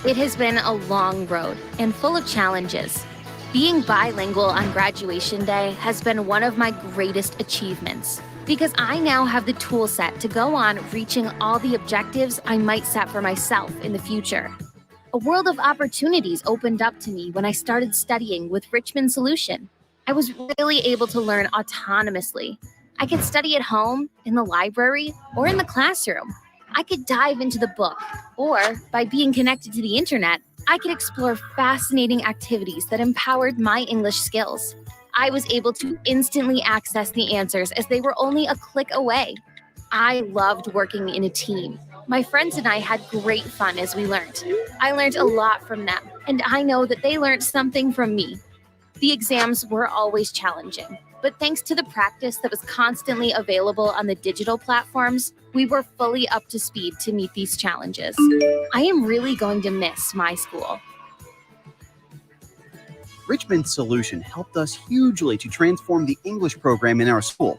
It has been a long road and full of challenges. Being bilingual on graduation day has been one of my greatest achievements because I now have the tool set to go on reaching all the objectives I might set for myself in the future. A world of opportunities opened up to me when I started studying with Richmond Solution. I was really able to learn autonomously. I could study at home, in the library, or in the classroom. I could dive into the book, or by being connected to the internet, I could explore fascinating activities that empowered my English skills. I was able to instantly access the answers as they were only a click away. I loved working in a team. My friends and I had great fun as we learned. I learned a lot from them, and I know that they learned something from me. The exams were always challenging, but thanks to the practice that was constantly available on the digital platforms, we were fully up to speed to meet these challenges. I am really going to miss my school. Richmond Solution helped us hugely to transform the English program in our school.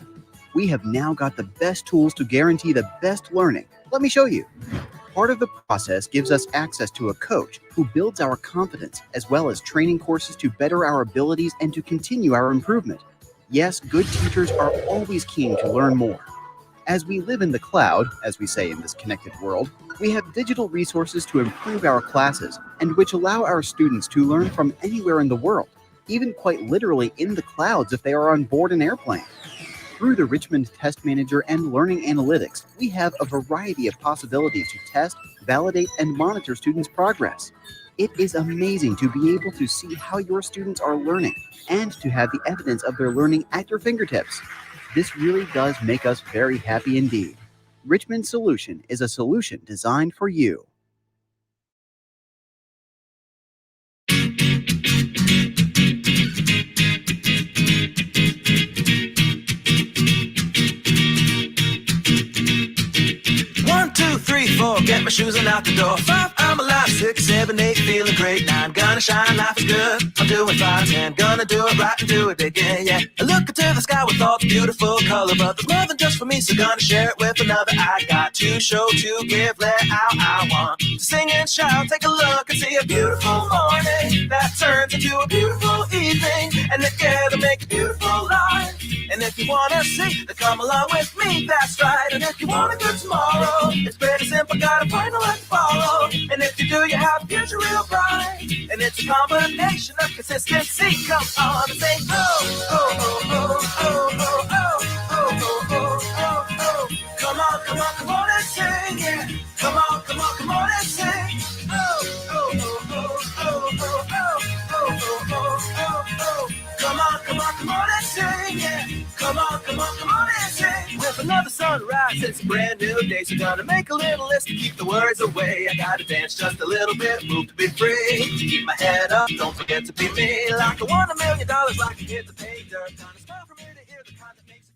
We have now got the best tools to guarantee the best learning. Let me show you. Part of the process gives us access to a coach who builds our confidence, as well as training courses to better our abilities and to continue our improvement. Yes, good teachers are always keen to learn more. As we live in the cloud, as we say in this connected world, we have digital resources to improve our classes and which allow our students to learn from anywhere in the world, even quite literally in the clouds if they are on board an airplane. Through the Richmond Test Manager and Learning Analytics, we have a variety of possibilities to test, validate, and monitor students' progress. It is amazing to be able to see how your students are learning and to have the evidence of their learning at your fingertips. This really does make us very happy indeed. Richmond Solution is a solution designed for you. One, two, three, four, get my shoes and out the door. Five, I'm alive. 6, 7, 8, feeling great. 9, gonna shine, life is good. I'm doing fine. 10, gonna do it right and do it again, yeah. I look into the sky with all the beautiful color, but there's more than just for me, so gonna share it with another. I got to show, to give, let out. I want to sing and shout. Take a look and see a beautiful morning that turns into a beautiful evening, and together make a beautiful life. And if you wanna see, then come along with me, that's right. And if you want a good tomorrow, it's pretty simple, got a final life to follow. And if you do, you have a future real bright. And it's a combination of consistency. Come on and say, oh, oh, oh, oh, oh, oh, oh, oh, oh, oh, oh, oh. Come on, come on, come on and sing, yeah. Come on, come on, come on and sing. Oh, oh, oh, oh, oh, oh, oh, oh, oh, oh, oh. Come on, come on, come on and sing, yeah. Come on, come on, come on and sing. With another sunrise, it's a brand new day, so gonna make a little list to keep the worries away. I gotta dance just a little bit, move to be free. Keep my head up, don't forget to be me. Like I won $1 million, like I hit the pay dirt. Gonna smile from ear to ear, the kind that makes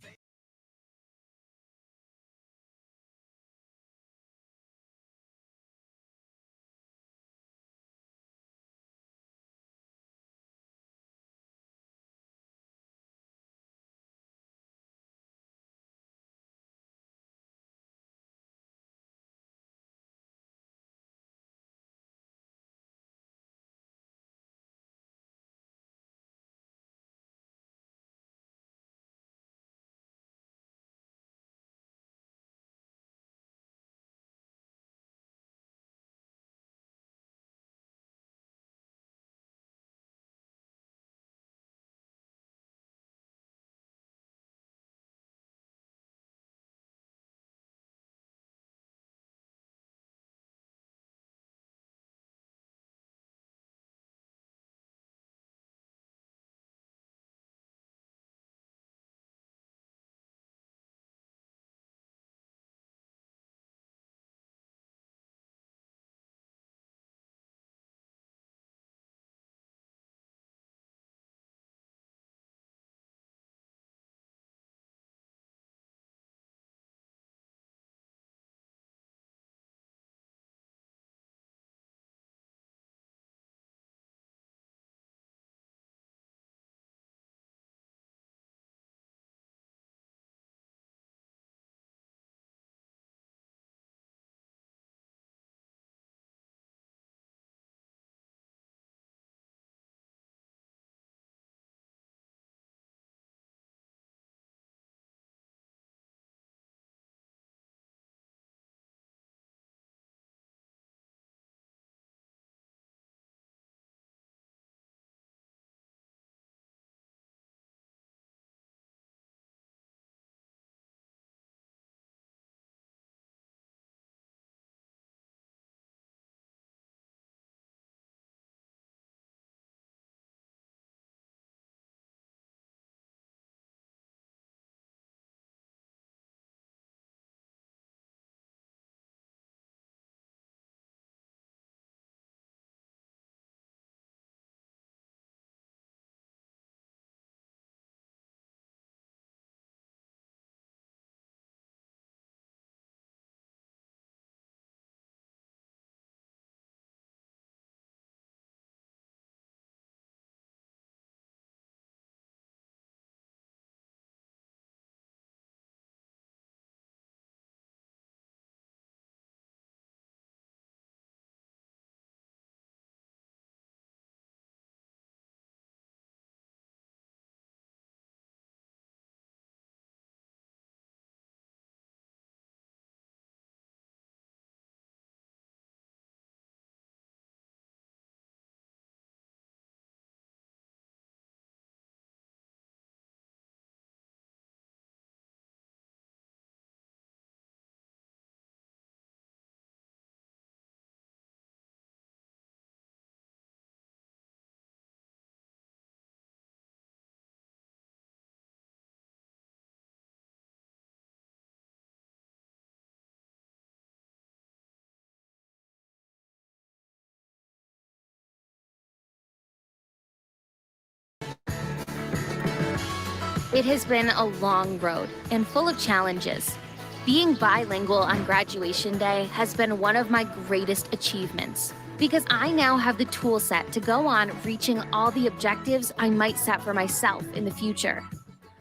It has been a long road and full of challenges. Being bilingual on graduation day has been one of my greatest achievements because I now have the tool set to go on reaching all the objectives I might set for myself in the future.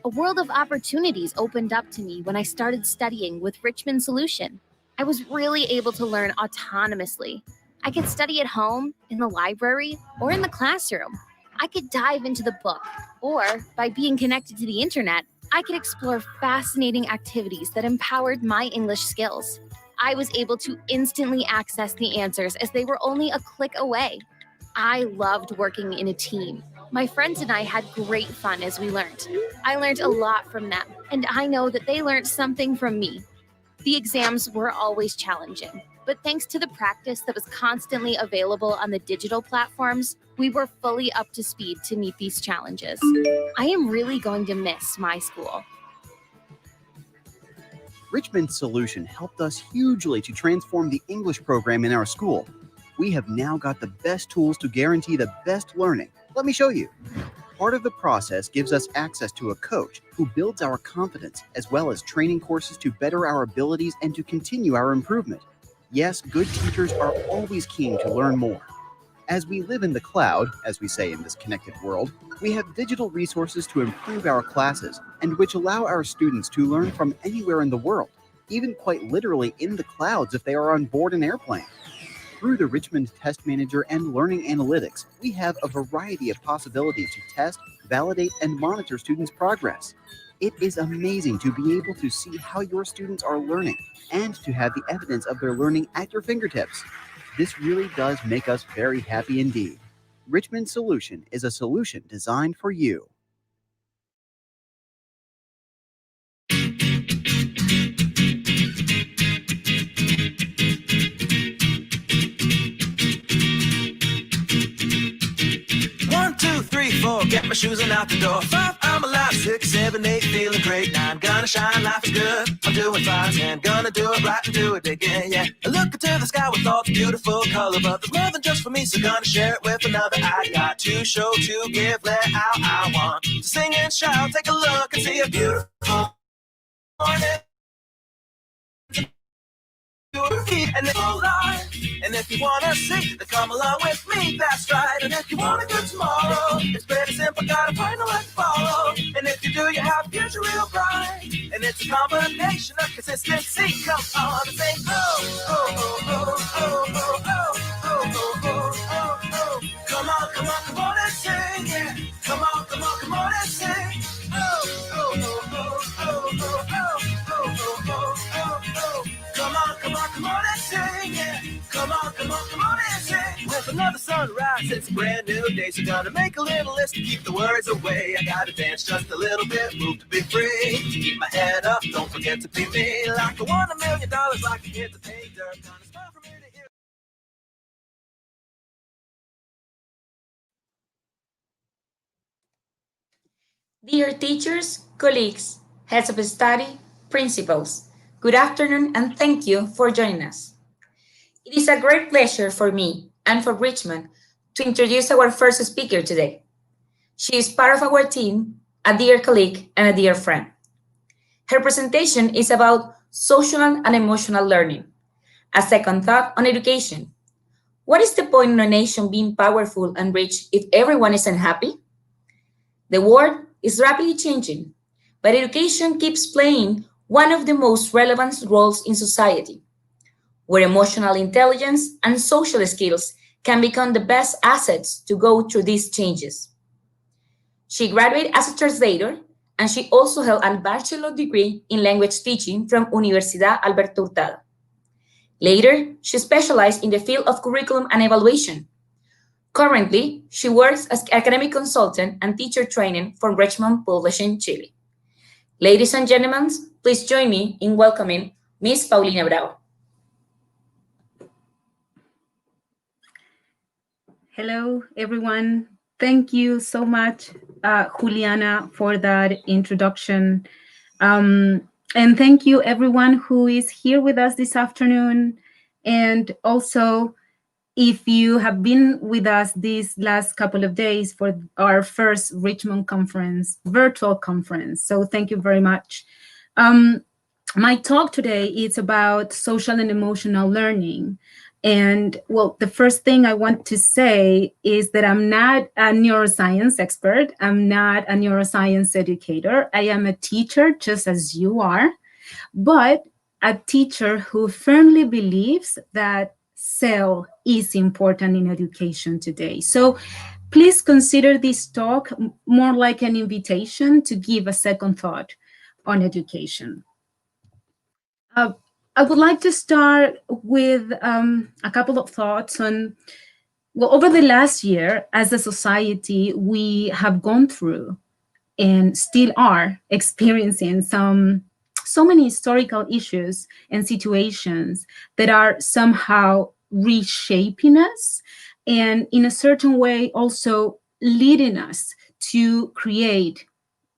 A world of opportunities opened up to me when I started studying with Richmond Solution. I was really able to learn autonomously. I could study at home, in the library, or in the classroom. I could dive into the book, or by being connected to the internet, I could explore fascinating activities that empowered my English skills. I was able to instantly access the answers as they were only a click away. I loved working in a team. My friends and I had great fun as we learned. I learned a lot from them, and I know that they learned something from me. The exams were always challenging, but thanks to the practice that was constantly available on the digital platforms, we were fully up to speed to meet these challenges. I am really going to miss my school. Richmond Solution helped us hugely to transform the English program in our school. We have now got the best tools to guarantee the best learning. Let me show you. Part of the process gives us access to a coach who builds our confidence, as well as training courses to better our abilities and to continue our improvement. Yes, good teachers are always keen to learn more. As we live in the cloud, as we say in this connected world, we have digital resources to improve our classes and which allow our students to learn from anywhere in the world, even quite literally in the clouds if they are on board an airplane. Through the Richmond Test Manager and Learning Analytics, we have a variety of possibilities to test, validate, and monitor students' progress. It is amazing to be able to see how your students are learning and to have the evidence of their learning at your fingertips. This really does make us very happy indeed. Richmond Solution is a solution designed for you. One, two, three, four, get my shoes and out the door. 5, I'm alive. 6, 7, 8, feeling great. 9, gonna shine, life is good. I'm doing fine. 10, gonna do it right and do it again, yeah. I look into the sky with all the beautiful color, but there's more than just for me, so gonna share it with another. I got to show, to give, let out. I want to sing and shout. Take a look and see a beautiful morning. And it's alive. And if you wanna see, then come along with me, that's right. And if you want a good tomorrow, it's pretty simple, gotta find a way to follow. And if you do, you have a future real bright. And it's a combination of consistency. Come on and sing, oh, oh, oh, oh, oh, oh, oh, oh, oh, oh, oh, oh. Come on, come on, come on and sing, yeah. Come on, come on, come on and sing. Oh, oh, oh, oh, oh, oh, oh, oh, oh, oh, oh, oh. Come on, come on, come on and sing, yeah. Come on, come on, come on and sing. With another sunrise, it's a brand new day, so gonna make a little list to keep the worries away. I gotta dance just a little bit, move to be free. Keep my head up, don't forget to be me. Like I won $1 million, like I hit the pay dirt. Gonna smile from ear to ear. Dear teachers, colleagues, heads of study, principals, good afternoon and thank you for joining us. It is a great pleasure for me and for Richmond to introduce our first speaker today. She is part of our team, a dear colleague and a dear friend. Her presentation is about social and emotional learning, a second thought on education. What is the point in a nation being powerful and rich if everyone is unhappy? The world is rapidly changing, but education keeps playing one of the most relevant roles in society, where emotional intelligence and social skills can become the best assets to go through these changes. She graduated as a translator, and she also held a bachelor's degree in language teaching from Universidad Alberto Hurtado. Later, she specialized in the field of curriculum and evaluation. Currently, she works as academic consultant and teacher training for Richmond Publishing, Chile. Ladies and gentlemen, please join me in welcoming Ms. Paulina Bravo. Hello, everyone. Thank you so much, Juliana, for that introduction. And thank you, everyone who is here with us this afternoon. And also, if you have been with us these last couple of days for our first Richmond conference, virtual conference. So thank you very much. My talk today is about social and emotional learning. And well, the first thing I want to say is that I'm not a neuroscience expert. I'm not a neuroscience educator. I am a teacher, just as you are, but a teacher who firmly believes that SEL is important in education today. So please consider this talk more like an invitation to give a second thought on education. I would like to start with a couple of thoughts on, well, over the last year, as a society, we have gone through and still are experiencing so many historical issues and situations that are somehow reshaping us and in a certain way also leading us to create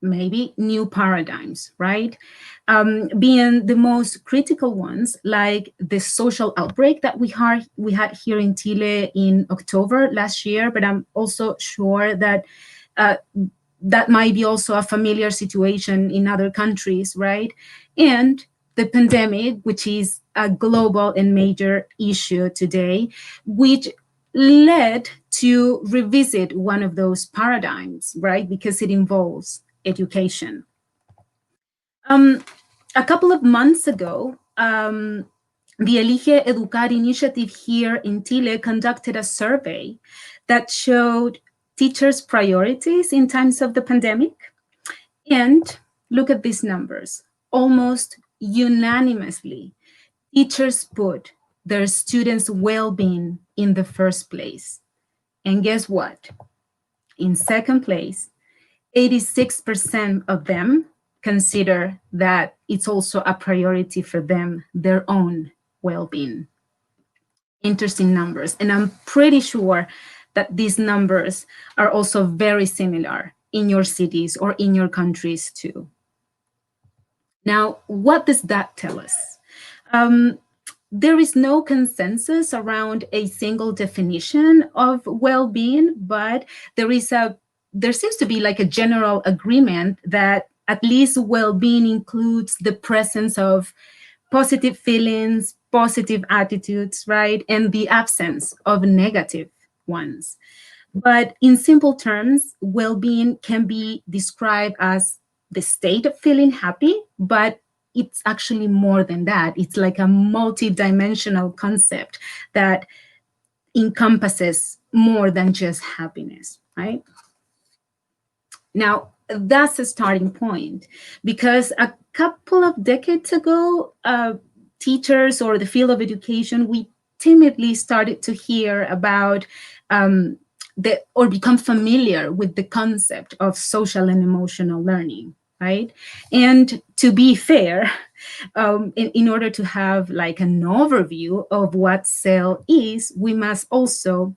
maybe new paradigms, right? Being the most critical ones, like the social outbreak that we had here in Chile in October last year, but I'm also sure that that might be also a familiar situation in other countries, right? And the pandemic, which is a global and major issue today, which led to revisit one of those paradigms, right? Because it involves education. A couple of months ago, the 𝗦í𝗴𝘂𝗂𝘀 initiative here in Chile conducted a survey that showed teachers' priorities in times of the pandemic. And look at these numbers. Almost unanimously, teachers put their students' well-being in the first place. And guess what? In second place, 86% of them consider that it's also a priority for them, their own well-being. Interesting numbers. And I'm pretty sure that these numbers are also very similar in your cities or in your countries too. Now, what does that tell us? There is no consensus around a single definition of well-being, but there seems to be like a general agreement that at least well-being includes the presence of positive feelings, positive attitudes, right? And the absence of negative ones. But in simple terms, well-being can be described as the state of feeling happy, but it's actually more than that. It's like a multi-dimensional concept that encompasses more than just happiness, right? Now, that's a starting point, because a couple of decades ago, teachers or the field of education, we timidly started to hear about or become familiar with the concept of social and emotional learning, right? And to be fair, in order to have like an overview of what SEL is, we must also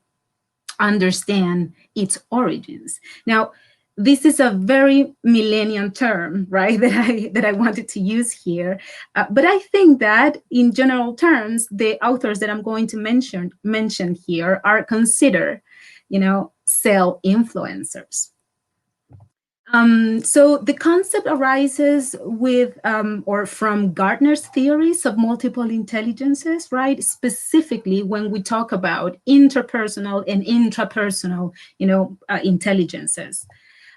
understand its origins. Now, this is a very millennial term, right, that I wanted to use here. But I think that in general terms, the authors that I'm going to mention here are considered, SEL influencers. So the concept arises with or from Gardner's theories of multiple intelligences, right? Specifically when we talk about interpersonal and intrapersonal, intelligences,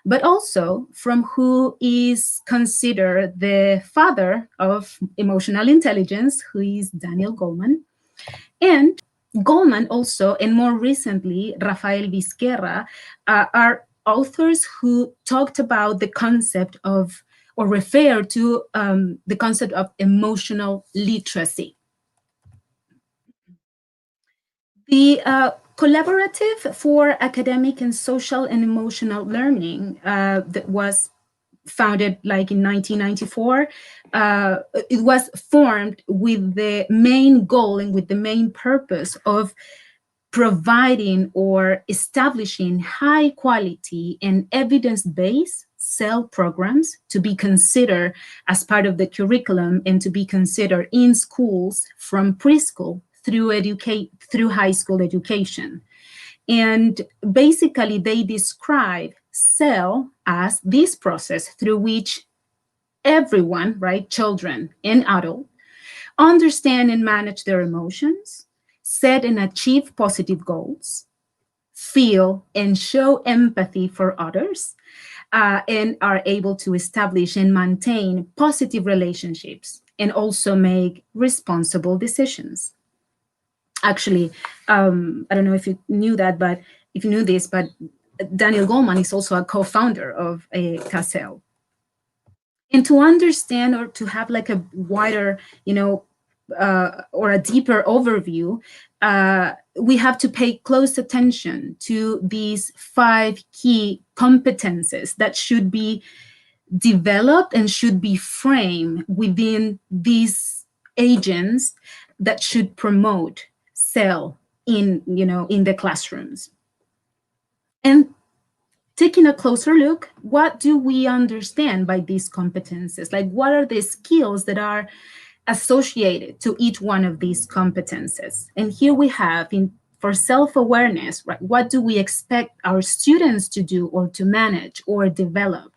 but also from who is considered the father of emotional intelligence, who is Daniel Goleman. And Goleman also, and more recently, Rafael Vizquerra, are authors who talked about the concept of, or refer to the concept of emotional literacy. The Collaborative for Academic and Social and Emotional Learning that was founded like in 1994, it was formed with the main goal and with the main purpose of providing or establishing high quality and evidence-based SEL programs to be considered as part of the curriculum and to be considered in schools from preschool through high school education. And basically, they describe SEL as this process through which everyone, right, children and adults, understand and manage their emotions, set and achieve positive goals, feel and show empathy for others, and are able to establish and maintain positive relationships and also make responsible decisions. Actually, I don't know if you knew that, but if you knew this, but Daniel Goleman is also a co-founder of 𝗂𝗲𝗀𝗀𝗀𝗀. And to understand or to have like a wider, or a deeper overview, we have to pay close attention to these 5 key competences that should be developed and should be framed within these agents that should promote SEL in the classrooms. And taking a closer look, what do we understand by these competences? Like, what are the skills that are associated to each one of these competences? And here we have, for self-awareness, right, what do we expect our students to do or to manage or develop?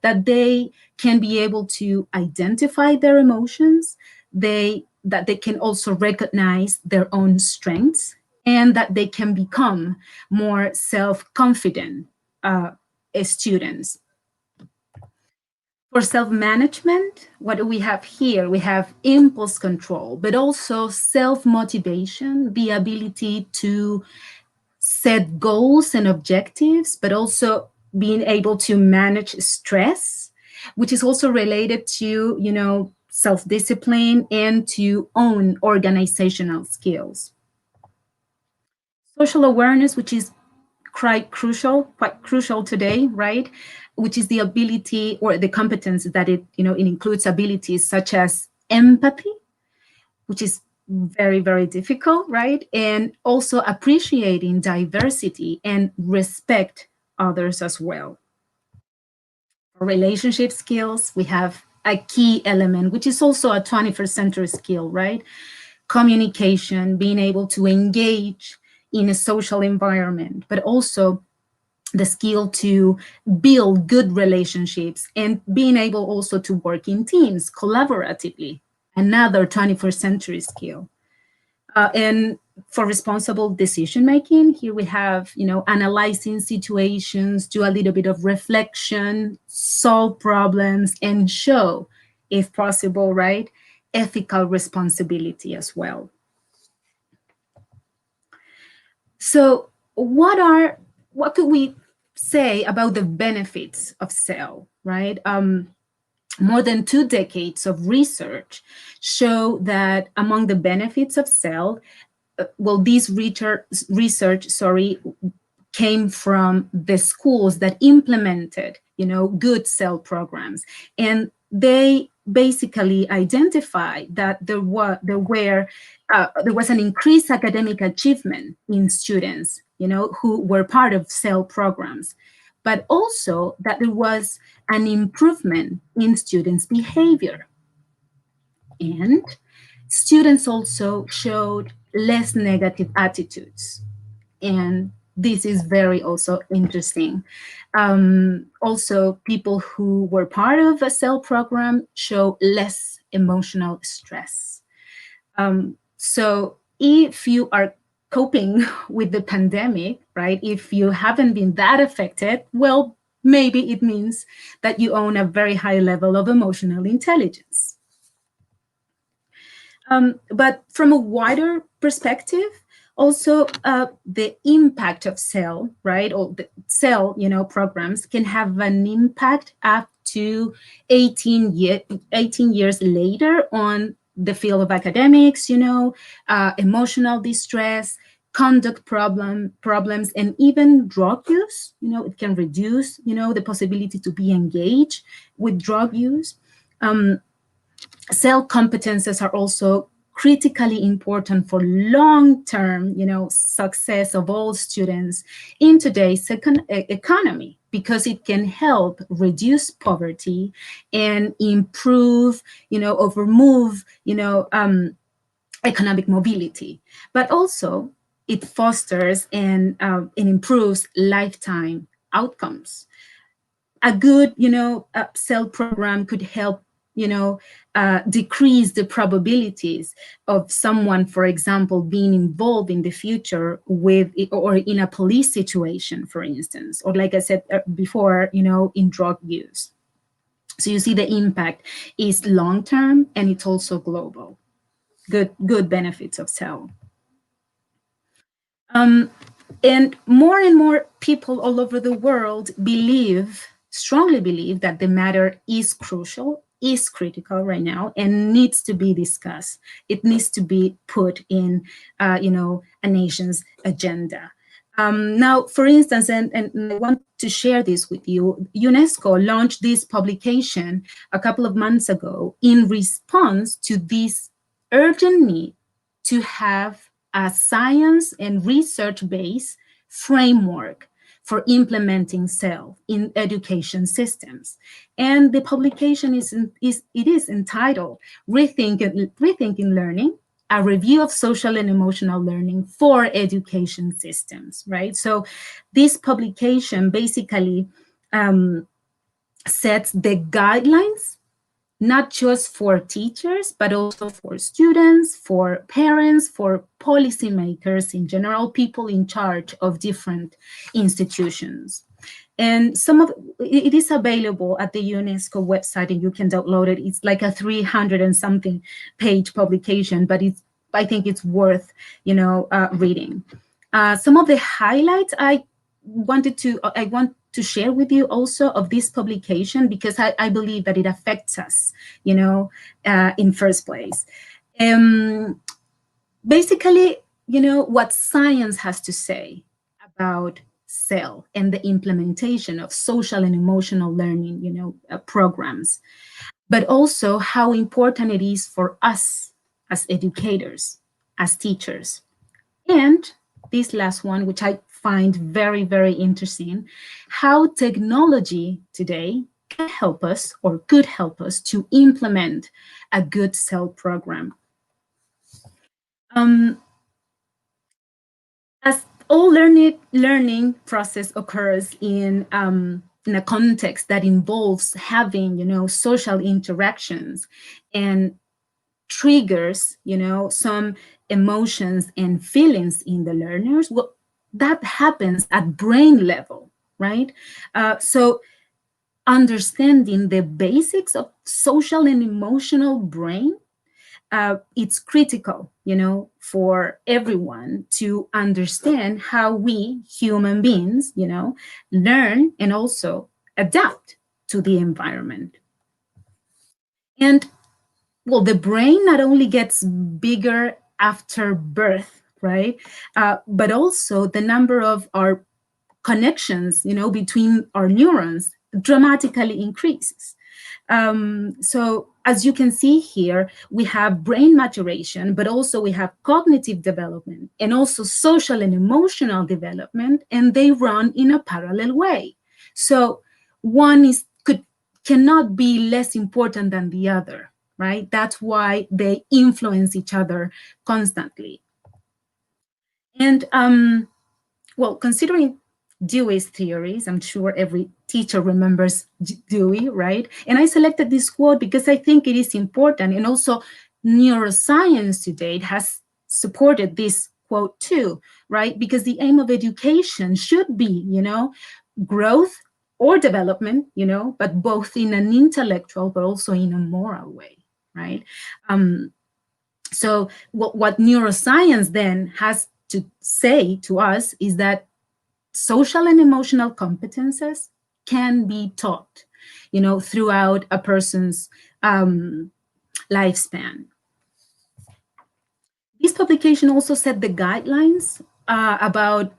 That they can be able to identify their emotions, that they can also recognize their own strengths, and that they can become more self-confident students. For self-management, what do we have here? We have impulse control, but also self-motivation, the ability to set goals and objectives, but also being able to manage stress, which is also related to, self-discipline and to own organizational skills. Social awareness, which is quite crucial today, right? Which is the ability or the competence that it includes abilities such as empathy, which is very, very difficult, right? And also appreciating diversity and respect others as well. For relationship skills, we have a key element, which is also a 21st century skill, right? Communication, being able to engage in a social environment, but also the skill to build good relationships and being able also to work in teams collaboratively, another 21st century skill. And for responsible decision-making, here we have, analyzing situations, do a little bit of reflection, solve problems, and show, if possible, right, ethical responsibility as well. So what could we say about the benefits of SEL, right? More than 2 decades of research show that among the benefits of SEL, this research came from the schools that implemented, good SEL programs, and they basically identified that there was an increased academic achievement in students, who were part of SEL programs, but also that there was an improvement in students' behavior. And students also showed less negative attitudes. And this is very also interesting. Also, people who were part of a SEL program show less emotional stress. So if you are coping with the pandemic, right, if you haven't been that affected, well, maybe it means that you own a very high level of emotional intelligence. But from a wider perspective, also the impact of SEL, right, or the SEL, programs can have an impact up to 18 years later on the field of academics, emotional distress, conduct problems, and even drug use. It can reduce, the possibility to be engaged with drug use. SEL competences are also critically important for long-term, success of all students in today's economy, because it can help reduce poverty and improve, or remove, economic mobility, but also it fosters and improves lifetime outcomes. A good, CEL program could help, decrease the probabilities of someone, for example, being involved in the future with, or in a police situation, for instance, or like I said before, in drug use. So you see the impact is long-term and it's also global. Good benefits of CEL. And more people all over the world strongly believe that the matter is crucial, is critical right now, and needs to be discussed. It needs to be put in, a nation's agenda. Now, for instance, and I want to share this with you, UNESCO launched this publication a couple of months ago in response to this urgent need to have a science and research-based framework for implementing CEL in education systems. And the publication is entitled Rethinking Learning, a review of social and emotional learning for education systems, right? So this publication basically sets the guidelines, not just for teachers, but also for students, for parents, for policymakers in general, people in charge of different institutions. And it is available at the UNESCO website, and you can download it. It's like a 300 and something page publication, but I think it's worth, reading. Some of the highlights I want to share with you also of this publication, because I believe that it affects us, in first place. Basically, what science has to say about CEL and the implementation of social and emotional learning, programs, but also how important it is for us as educators, as teachers. And this last one, which I find very, very interesting, how technology today can help us or could help us to implement a good CEL program. As all learning process occurs in a context that involves having, social interactions and triggers, some emotions and feelings in the learners, well, that happens at brain level, right? So understanding the basics of social and emotional brain, it's critical, for everyone to understand how we human beings, learn and also adapt to the environment. And well, the brain not only gets bigger after birth, right? But also the number of our connections, between our neurons dramatically increases. So as you can see here, we have brain maturation, but also we have cognitive development and also social and emotional development, and they run in a parallel way. So one cannot be less important than the other, right? That's why they influence each other constantly. And well, considering Dewey's theories, I'm sure every teacher remembers Dewey, right? And I selected this quote because I think it is important, and also neuroscience to date has supported this quote too, right? Because the aim of education should be, growth or development, but both in an intellectual, but also in a moral way, right? So what neuroscience then has to say to us is that social and emotional competences can be taught, throughout a person's lifespan. This publication also set the guidelines about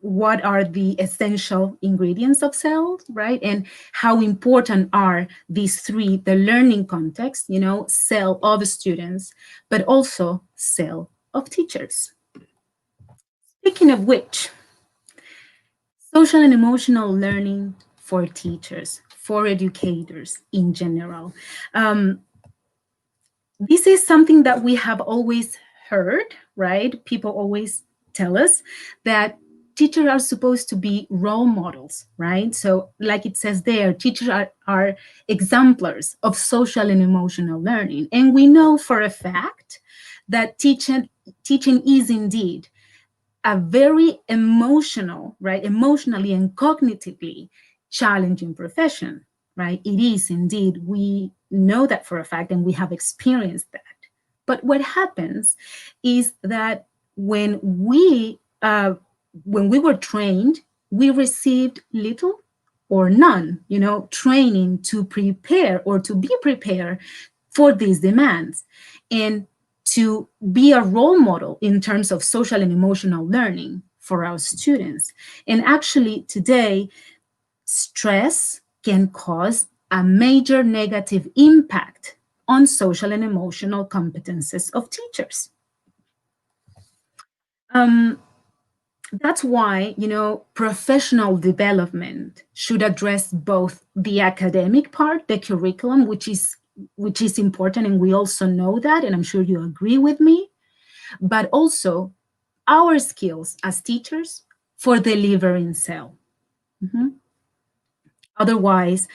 what are the essential ingredients of CEL, right? And how important are these three, the learning context, CEL of students, but also CEL of teachers. Speaking of which, social and emotional learning for teachers, for educators in general. This is something that we have always heard, right? People always tell us that teachers are supposed to be role models, right? So like it says there, teachers are exemplars of social and emotional learning. And we know for a fact that teaching is indeed a very emotional, right? Emotionally and cognitively challenging profession, right? It is indeed. We know that for a fact, and we have experienced that. But what happens is that when we were trained, we received little or none, training to prepare or to be prepared for these demands and to be a role model in terms of social and emotional learning for our students. And actually today, stress can cause a major negative impact on social and emotional competences of teachers. That's why, professional development should address both the academic part, the curriculum, which is important, and we also know that, and I'm sure you agree with me, but also our skills as teachers for delivering SEL. Otherwise,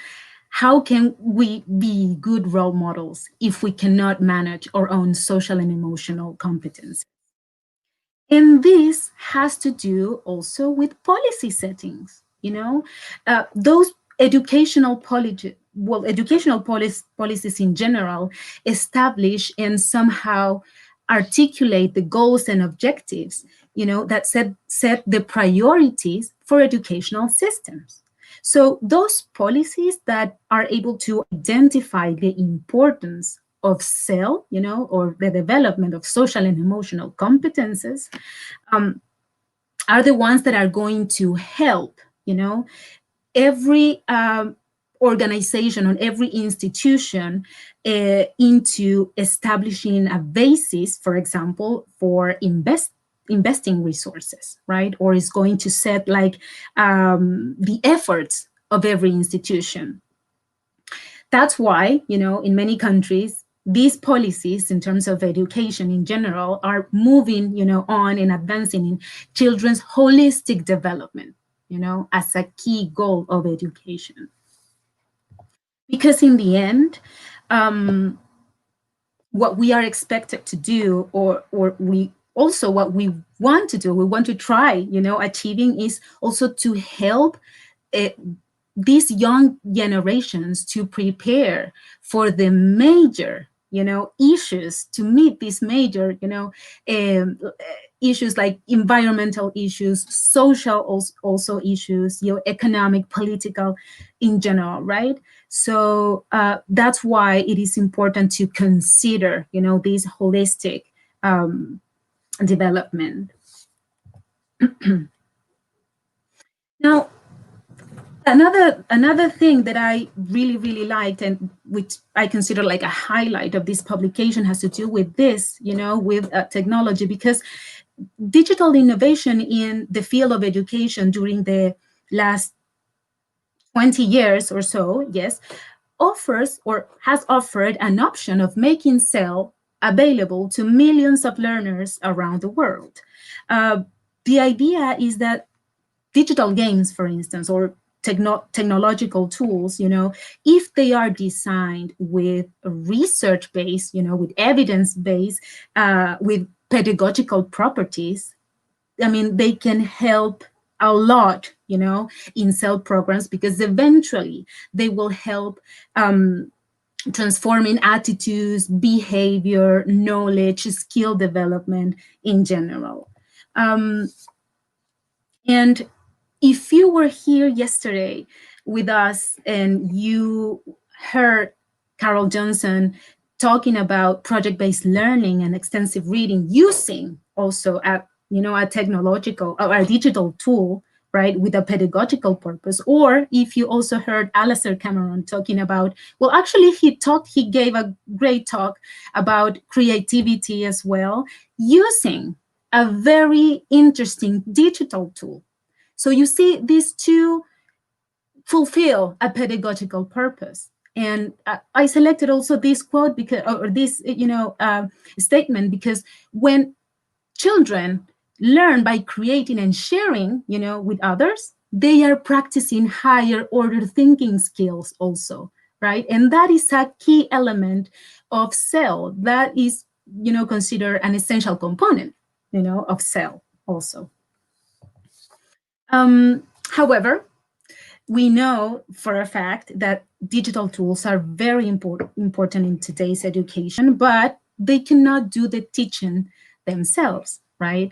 how can we be good role models if we cannot manage our own social and emotional competences? And this has to do also with policy settings, those educational policies in general establish and somehow articulate the goals and objectives, that set the priorities for educational systems. So those policies that are able to identify the importance of SEL, or the development of social and emotional competences, are the ones that are going to help, every organization or every institution into establishing a basis, for example, for investing resources, right? Or is going to set like the efforts of every institution. That's why, in many countries, these policies in terms of education in general are moving, on and advancing in children's holistic development, as a key goal of education. Because in the end, what we are expected to do, or what we want to do, we want to try, achieving, is also to help these young generations to prepare for the major, issues, to meet these major, issues like environmental issues, social also issues, economic, political in general, right? So that's why it is important to consider, this holistic development. Now, another thing that I really liked, and which I consider like a highlight of this publication, has to do with this, with technology, because digital innovation in the field of education during the last 20 years or so, yes, offers or has offered an option of making SEL available to millions of learners around the world. The idea is that digital games, for instance, or technological tools, if they are designed with research-based, with evidence-based, with pedagogical properties, I mean, they can help a lot, in SEL programs, because eventually they will help transforming attitudes, behavior, knowledge, skill development in general. And if you were here yesterday with us and you heard Carol Johnson talking about project-based learning and extensive reading using also a technological or a digital tool, right, with a pedagogical purpose, or if you also heard Alastair Cameron talking about, well, actually he gave a great talk about creativity as well, using a very interesting digital tool. So you see, these two fulfill a pedagogical purpose. And I selected also this quote because, or this, statement, because when children learn by creating and sharing, with others, they are practicing higher order thinking skills also, right? And that is a key element of 𝗀 that is, considered an essential component, of 𝗀 also. However, we know for a fact that digital tools are very important in today's education, but they cannot do the teaching themselves, right?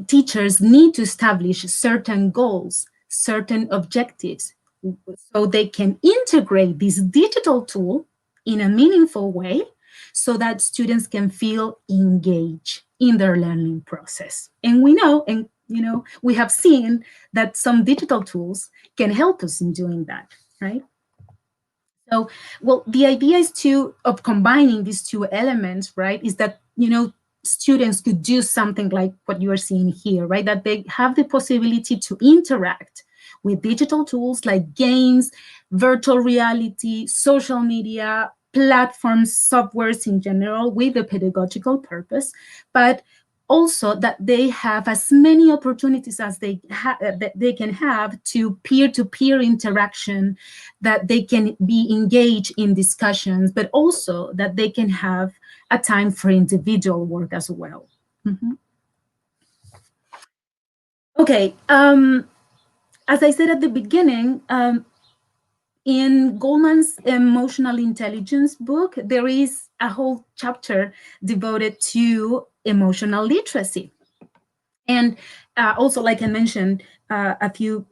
Teachers need to establish certain goals, certain objectives, so they can integrate this digital tool in a meaningful way so that students can feel engaged in their learning process. And we know, and we have seen that some digital tools can help us in doing that, right? So, well, the idea is of combining these two elements, right, is that, students could do something like what you are seeing here, right? That they have the possibility to interact with digital tools like games, virtual reality, social media, platforms, softwares in general with a pedagogical purpose, but also that they have as many opportunities as they can have to peer-to-peer interaction, that they can be engaged in discussions, but also that they can have a time for individual work as well. Okay, as I said at the beginning, in Goleman's emotional intelligence book, there is a whole chapter devoted to emotional literacy. And also, like I mentioned a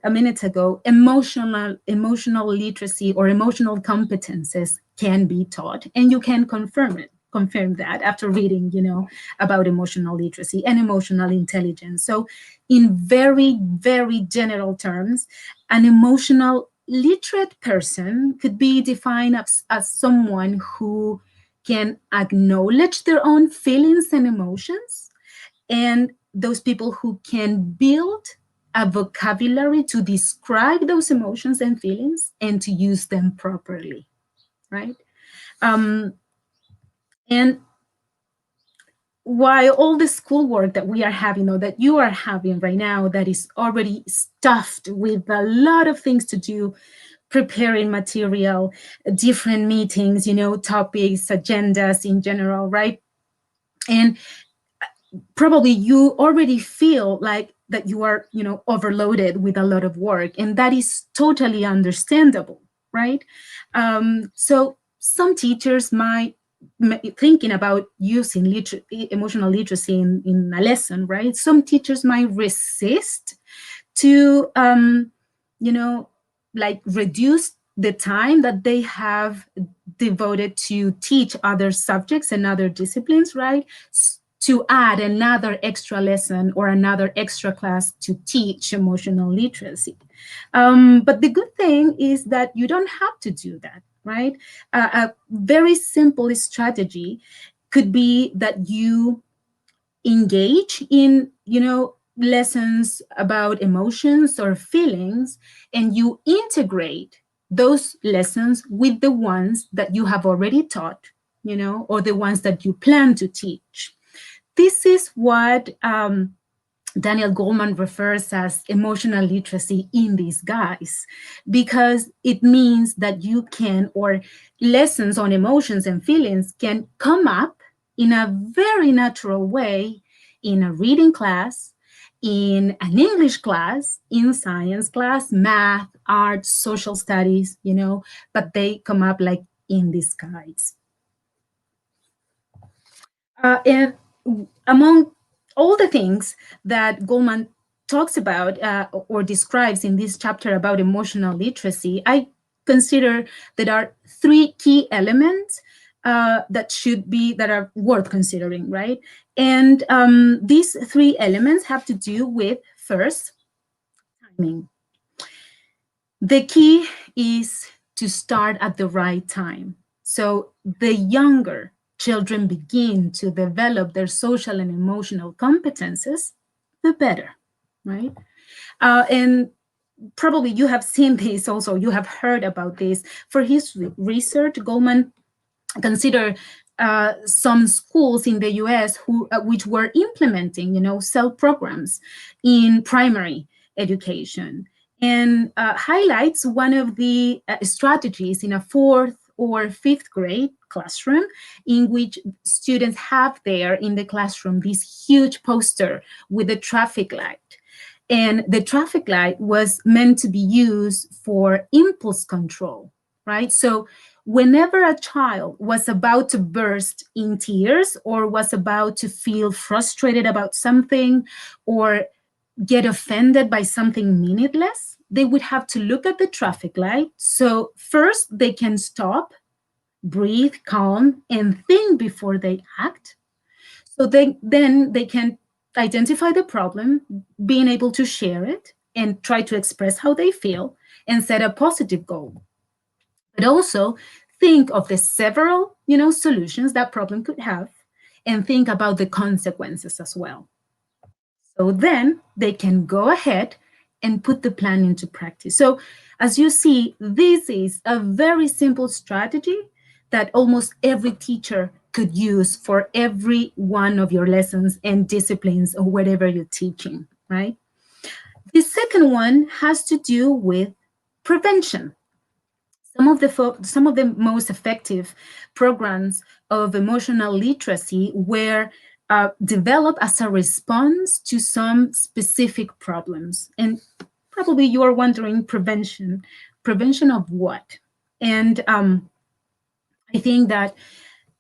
minutes ago, emotional literacy or emotional competences can be taught, and you can confirm that after reading, about emotional literacy and emotional intelligence. So in very, very general terms, an emotional literate person could be defined as someone who can acknowledge their own feelings and emotions, and those people who can build a vocabulary to describe those emotions and feelings and to use them properly, right? And while all the schoolwork that we are having, or that you are having right now, that is already stuffed with a lot of things to do, preparing material, different meetings, topics, agendas in general, right? And probably you already feel like that you are, overloaded with a lot of work, and that is totally understandable, right? So some teachers might thinking about using emotional literacy in a lesson, right? Some teachers might resist to, like reduce the time that they have devoted to teach other subjects and other disciplines, right? To add another extra lesson or another extra class to teach emotional literacy. But the good thing is that you don't have to do that, right? A very simple strategy could be that you engage in, lessons about emotions or feelings, and you integrate those lessons with the ones that you have already taught, or the ones that you plan to teach. This is what Daniel Goleman refers as emotional literacy in disguise, because it means that you can, or lessons on emotions and feelings can come up in a very natural way in a reading class, in an English class, in science class, math, art, social studies, but they come up like in disguise. And among all the things that Goleman talks about or describes in this chapter about emotional literacy, I consider there are three key elements that are worth considering, right? And these three elements have to do with, first, timing. The key is to start at the right time. So the younger children begin to develop their social and emotional competences, the better, right? And probably you have seen this also, you have heard about this. For his research, Goldman considered some schools in the US which were implementing, cell programs in primary education, and highlights one of the strategies in a 4th or 5th grade classroom, in which students have there in the classroom this huge poster with a traffic light. And the traffic light was meant to be used for impulse control, right? So whenever a child was about to burst in tears or was about to feel frustrated about something or get offended by something meaningless, they would have to look at the traffic light. So first they can stop, breathe, calm, and think before they act. So then they can identify the problem, being able to share it and try to express how they feel and set a positive goal. But also think of the several, solutions that problem could have, and think about the consequences as well. So then they can go ahead and put the plan into practice. So as you see, this is a very simple strategy that almost every teacher could use for every one of your lessons and disciplines or whatever you're teaching, right? The second one has to do with prevention. Some of the most effective programs of emotional literacy were developed as a response to some specific problems. And probably you are wondering, prevention of what? And I think that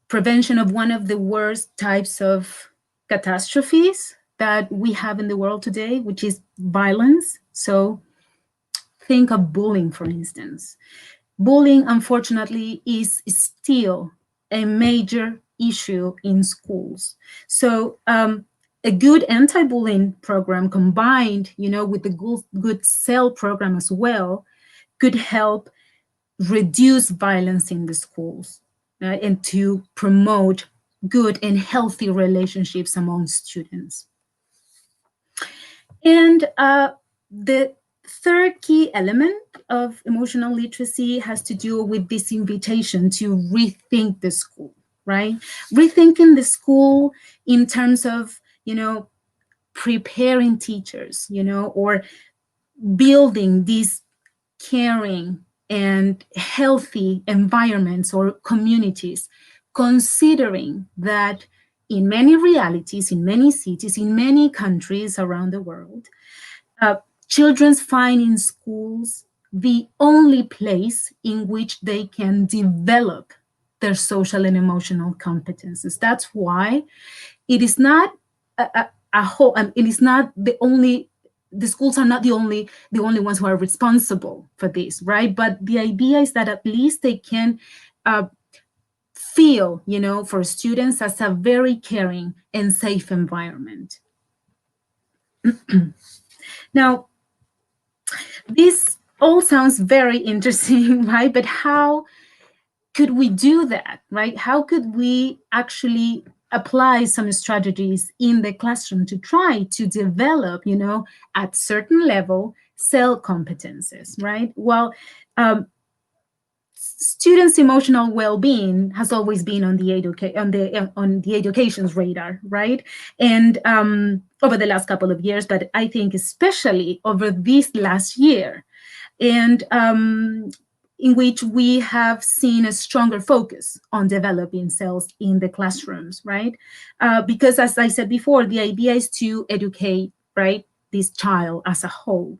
prevention of one of the worst types of catastrophes that we have in the world today, which is violence. So think of bullying, for instance. Bullying, unfortunately, is still a major issue in schools. So a good anti-bullying program combined, with the good cell program as well, could help reduce violence in the schools and to promote good and healthy relationships among students. And the third key element of emotional literacy has to do with this invitation to rethink the school, right? Rethinking the school in terms of, preparing teachers, or building these caring and healthy environments or communities, considering that in many realities, in many cities, in many countries around the world, children find in schools the only place in which they can develop their social and emotional competences. That's why it is not a whole, it is not the only, the schools are not the only ones who are responsible for this, right? But the idea is that at least they can feel, for students as a very caring and safe environment. Now, this all sounds very interesting, right? But how could we do that, right? How could we actually apply some strategies in the classroom to try to develop, at certain level, cell competences, right? Well, students' emotional well-being has always been on the education's radar, right? And over the last couple of years, but I think especially over this last year, and in which we have seen a stronger focus on developing cells in the classrooms, right? Because as I said before, the idea is to educate, right, this child as a whole.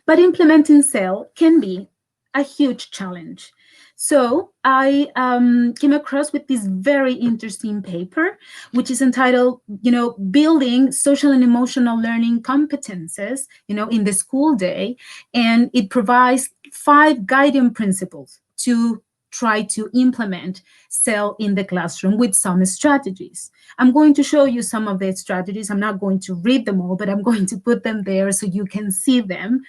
But implementing cell can be a huge challenge. So I came across with this very interesting paper, which is entitled, Building Social and Emotional Learning Competences, in the school day. And it provides 5 guiding principles to try to implement cell in the classroom with some strategies. I'm going to show you some of the strategies. I'm not going to read them all, but I'm going to put them there so you can see them.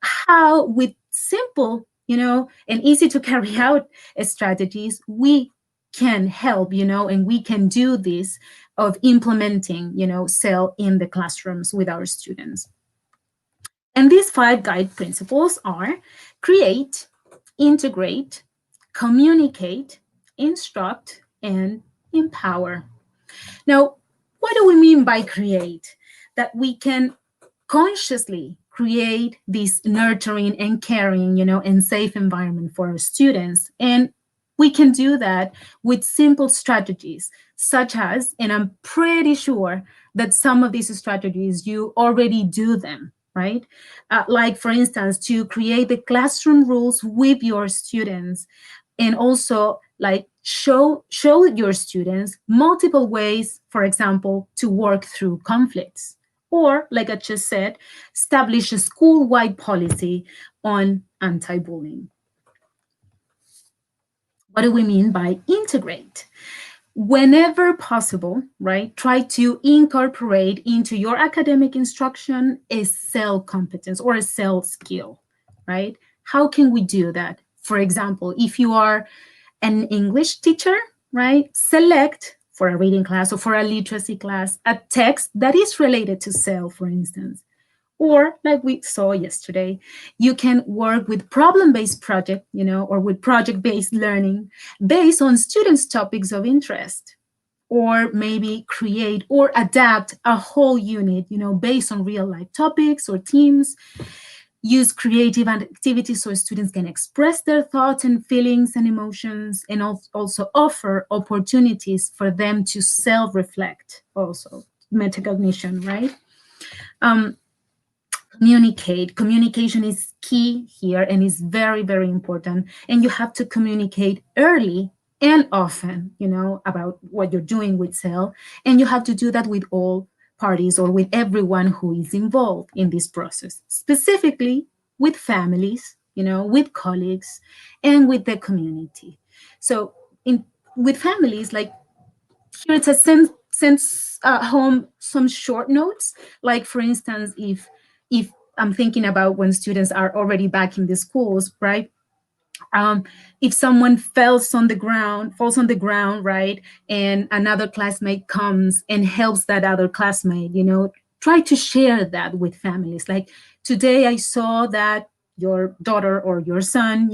How with simple, and easy to carry out strategies, we can help, and we can do this of implementing, cell in the classrooms with our students. And these 5 guide principles are create, integrate, communicate, instruct, and empower. Now, what do we mean by create? That we can consciously create this nurturing and caring, and safe environment for our students. And we can do that with simple strategies, such as, and I'm pretty sure that some of these strategies, you already do them, right? Like, for instance, to create the classroom rules with your students, and also like show your students multiple ways, for example, to work through conflicts. Or, like I just said, establish a school-wide policy on anti-bullying. What do we mean by integrate? Whenever possible, right, try to incorporate into your academic instruction a cell competence or a cell skill, right? How can we do that? For example, if you are an English teacher, right, select for a reading class or for a literacy class a text that is related to cell, for instance. Or, like we saw yesterday, you can work with problem-based project, or with project-based learning based on students' topics of interest. Or maybe create or adapt a whole unit, based on real-life topics or themes. Use creative activities so students can express their thoughts and feelings and emotions, and also offer opportunities for them to self-reflect, also metacognition, right? Communicate. Communication is key here and is very, very important. And you have to communicate early and often, about what you're doing with cell. And you have to do that with all parties or with everyone who is involved in this process, specifically with families, with colleagues, and with the community. So with families, like here it's a send home some short notes, like, for instance, if I'm thinking about when students are already back in the schools, right? If someone falls on the ground, right, and another classmate comes and helps that other classmate, try to share that with families. Like, today I saw that your daughter or your son,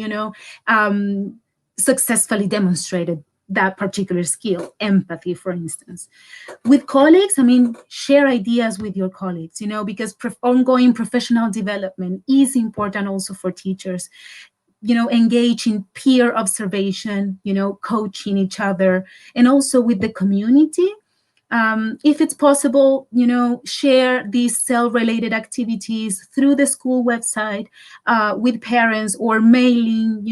successfully demonstrated that particular skill, empathy, for instance. With colleagues, share ideas with your colleagues, because ongoing professional development is important also for teachers. Engage in peer observation, coaching each other, and also with the community. If it's possible, share these cell-related activities through the school website with parents, or mailing,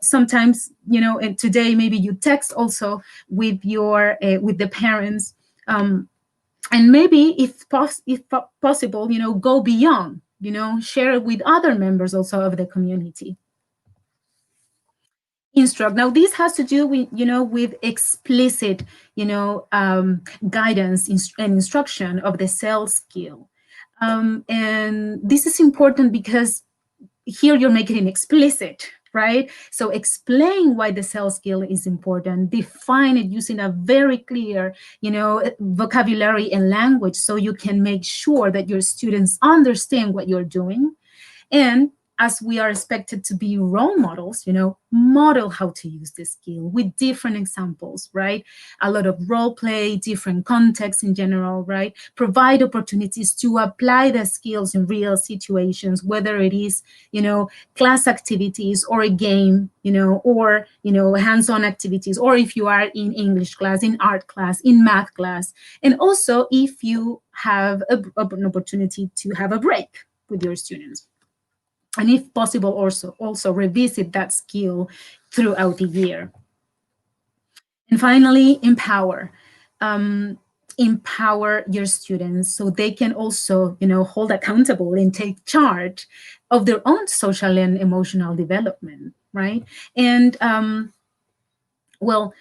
sometimes, and today maybe you text also with with the parents. And maybe if possible, go beyond, share it with other members also of the community. Instruct. Now, this has to do with, with explicit, guidance and instruction of the cell skill. And this is important because here you're making it explicit, right? So explain why the cell skill is important, define it using a very clear, vocabulary and language, so you can make sure that your students understand what you're doing. And as we are expected to be role models, model how to use this skill with different examples, right? A lot of role play, different contexts in general, right? Provide opportunities to apply the skills in real situations, whether it is, class activities or a game, or, hands-on activities, or if you are in English class, in art class, in math class, and also if you have an opportunity to have a break with your students. And if possible, also revisit that skill throughout the year. And finally, empower. Empower your students so they can also, hold accountable and take charge of their own social and emotional development, right? And well,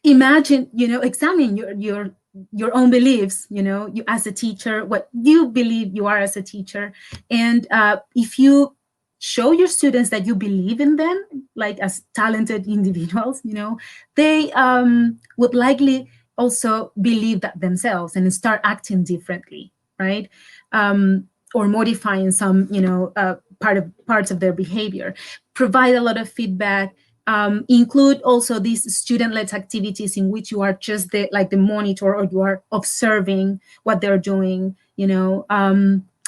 imagine, examine your own beliefs, you as a teacher, what you believe you are as a teacher. And if you show your students that you believe in them, like as talented individuals, they would likely also believe that themselves and start acting differently, right? or modifying some, parts of their behavior. Provide a lot of feedback. Include also these student-led activities in which you are just the monitor, or you are observing what they're doing.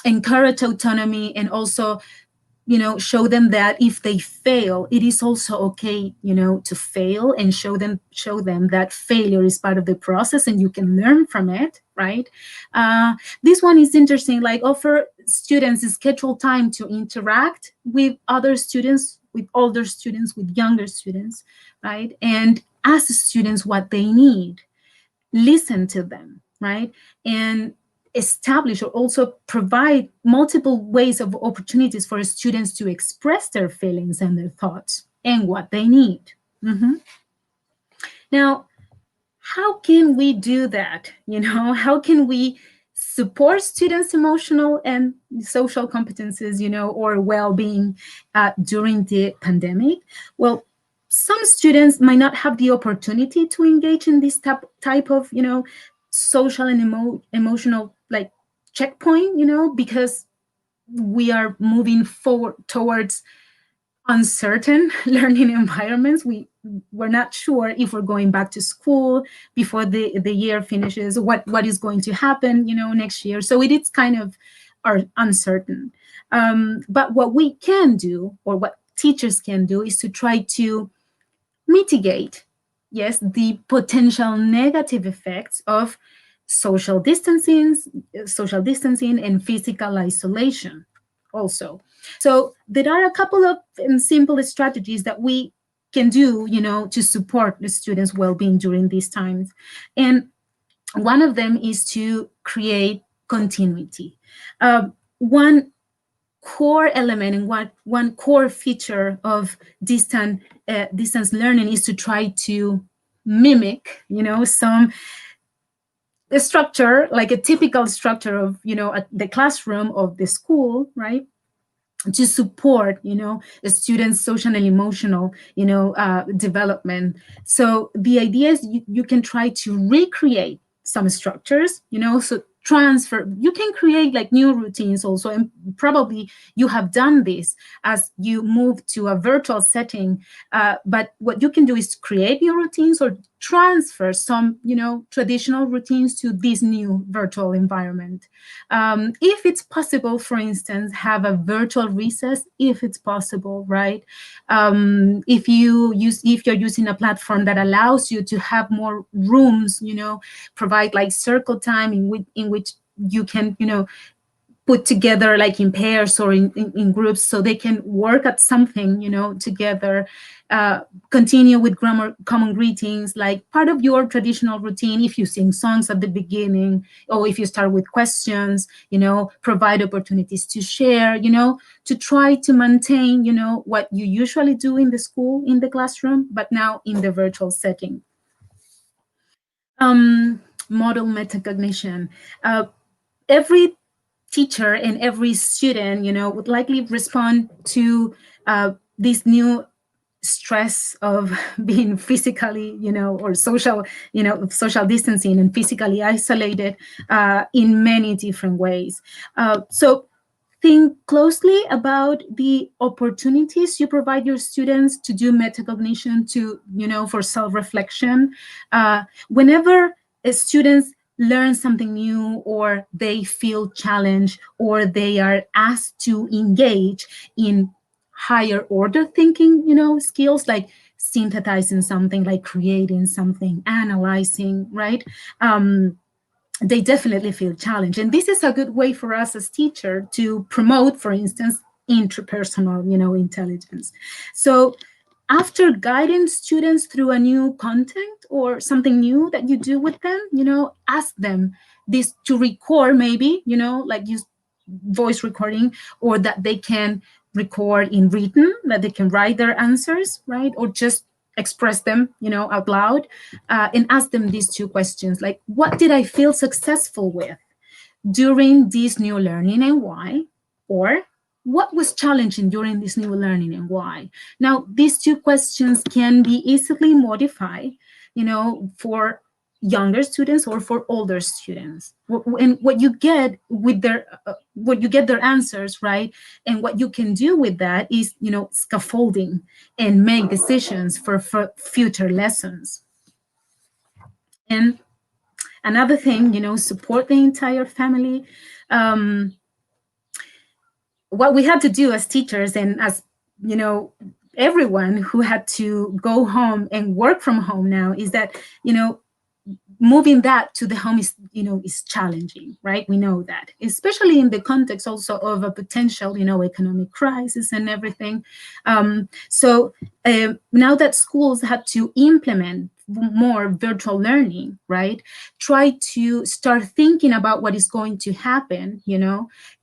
Encourage autonomy, and also show them that if they fail, it is also okay, to fail, and show them that failure is part of the process and you can learn from it, right? This one is interesting, like offer students scheduled time to interact with other students, with older students, with younger students, right? And ask students what they need, listen to them, right? And establish, or also provide, multiple ways of opportunities for students to express their feelings and their thoughts and what they need. Now, how can we do that? How can we support students' emotional and social competences, or well-being during the pandemic? Well, some students might not have the opportunity to engage in this type of, social and emotional checkpoint, because we are moving forward towards uncertain learning environments. We're not sure if we're going back to school before the year finishes, what is going to happen, next year. So it is kind of uncertain. But what we can do, or what teachers can do, is to try to mitigate, yes, the potential negative effects of social distancing and physical isolation also. So there are a couple of simple strategies that we can do, to support the students' well-being during these times. And one of them is to create continuity. One core element and one core feature of distance learning is to try to mimic, some structure, like a typical structure of, the classroom of the school, right? To support, the students' social and emotional, development. So the idea is you can try to recreate some structures, so transfer. You can create new routines also, and probably you have done this as you move to a virtual setting. But what you can do is create new routines or transfer some, traditional routines to this new virtual environment. If it's possible, for instance, have a virtual recess, if it's possible, right? If you're using a platform that allows you to have more rooms, provide circle time in which you can, put together in pairs or in groups, so they can work at something, together. Continue with common greetings, like part of your traditional routine. If you sing songs at the beginning, or if you start with questions, provide opportunities to share, to try to maintain, what you usually do in the school, in the classroom, but now in the virtual setting. Model metacognition. Every teacher and every student, would likely respond to this new stress of being physically, or social distancing and physically isolated in many different ways. So think closely about the opportunities you provide your students to do metacognition, for self-reflection. Whenever students learn something new, or they feel challenged, or they are asked to engage in higher order thinking, skills like synthesizing something, like creating something, analyzing, right? They definitely feel challenged. And this is a good way for us as teachers to promote, for instance, interpersonal, intelligence. So after guiding students through a new content or something new that you do with them, ask them this to record, maybe, use voice recording, or that they can record in written, that they can write their answers, right? Or just express them, out loud, and ask them these two questions, like, what did I feel successful with during this new learning and why? Or what was challenging during this new learning and why? Now, these two questions can be easily modified, for younger students or for older students. And what you get with their answers, right? And what you can do with that is, scaffolding and make decisions for future lessons. And another thing, support the entire family. What we had to do as teachers and as, everyone who had to go home and work from home now is that, moving that to the home is, is challenging, right? We know that, especially in the context also of a potential, economic crisis and everything. So now that schools had to implement more virtual learning, right? Try to start thinking about what is going to happen,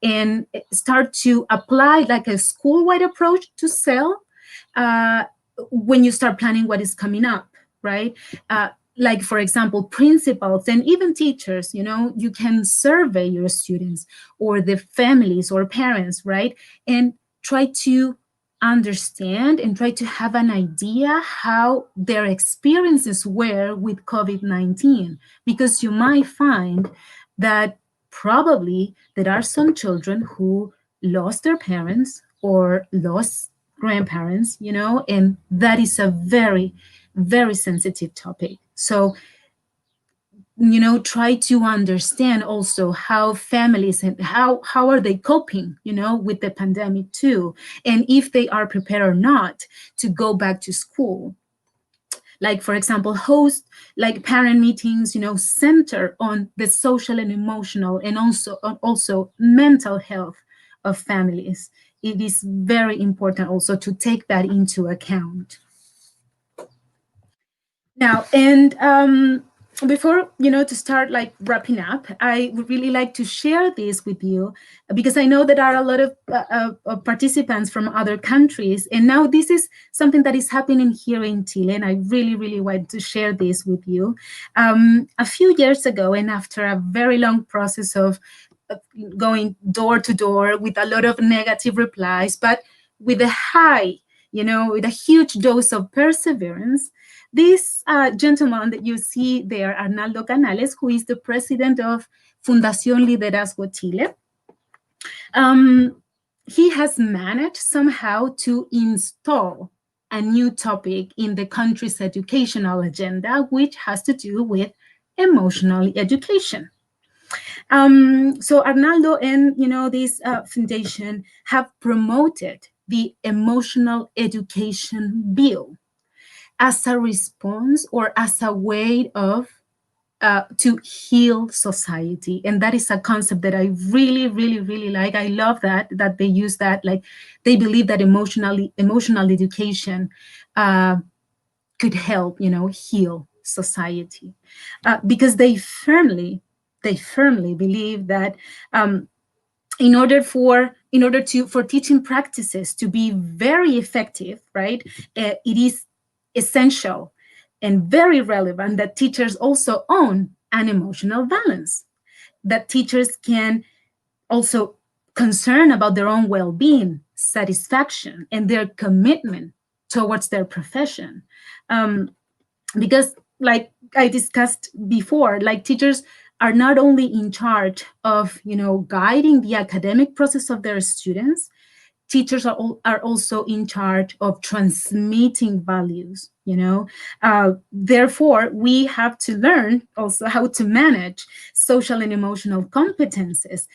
and start to apply like a school-wide approach to SEL when you start planning what is coming up, right? Like, for example, principals and even teachers, you can survey your students or the families or parents, right? And try to understand and try to have an idea how their experiences were with COVID-19, because you might find that probably there are some children who lost their parents or lost grandparents, and that is a very, very sensitive topic. So, try to understand also how families and how are they coping, with the pandemic too, and if they are prepared or not to go back to school. Like, for example, host like parent meetings, center on the social and emotional and also mental health of families. It is very important also to take that into account. Now, and before, to start like wrapping up, I would really like to share this with you because I know there are a lot of participants from other countries. And now this is something that is happening here in Chile. And I really, really want to share this with you. A few years ago, and after a very long process of going door to door with a lot of negative replies, but with a high, with a huge dose of perseverance, this gentleman that you see there, Arnaldo Canales, who is the president of Fundación Liderazgo Chile, he has managed somehow to install a new topic in the country's educational agenda, which has to do with emotional education. So Arnaldo and this foundation have promoted the Emotional Education Bill as a response or as a way of to heal society. And that is a concept that I really, really, really like. I love that they use that. Like, they believe that emotional education could help, heal society, because they firmly believe that in order for teaching practices to be very effective, right, it is essential and very relevant that teachers also own an emotional balance, that teachers can also concern about their own well-being, satisfaction, and their commitment towards their profession. Because, like I discussed before, like, teachers are not only in charge of, guiding the academic process of their students, teachers are also in charge of transmitting values, Therefore, we have to learn also how to manage social and emotional competences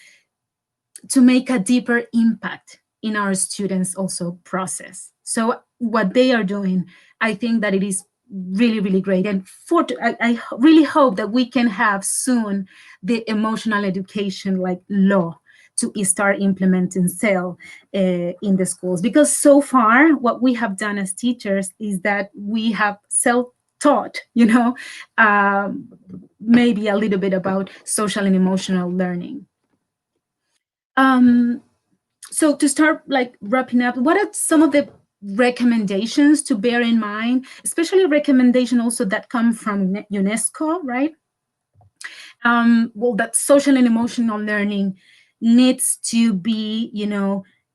to make a deeper impact in our students' also process. So what they are doing, I think that it is really, really great. And I really hope that we can have soon the emotional education law to start implementing SEL in the schools. Because so far, what we have done as teachers is that we have self-taught, maybe a little bit about social and emotional learning. So to start wrapping up, what are some of the recommendations to bear in mind, especially recommendation also that come from UNESCO, right? Well, that social and emotional learning needs to be,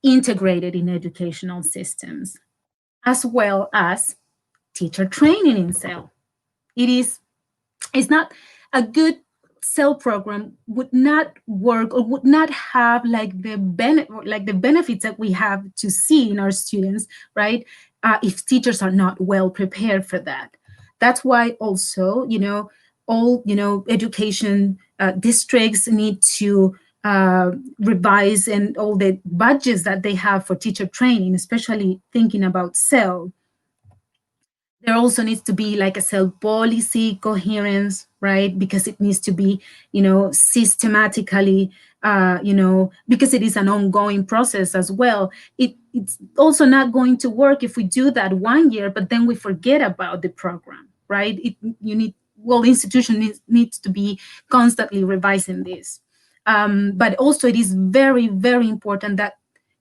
integrated in educational systems, as well as teacher training in SEL. It is it's not a good cell program would not work or would not have like the benefits that we have to see in our students, right? If teachers are not well prepared for that. That's why also, all, education districts need to revise and all the budgets that they have for teacher training, especially thinking about cell. There also needs to be like a cell policy coherence, right? Because it needs to be, systematically, because it is an ongoing process as well. It's also not going to work if we do that 1 year, but then we forget about the program, right? The institution needs to be constantly revising this. But also it is very, very important that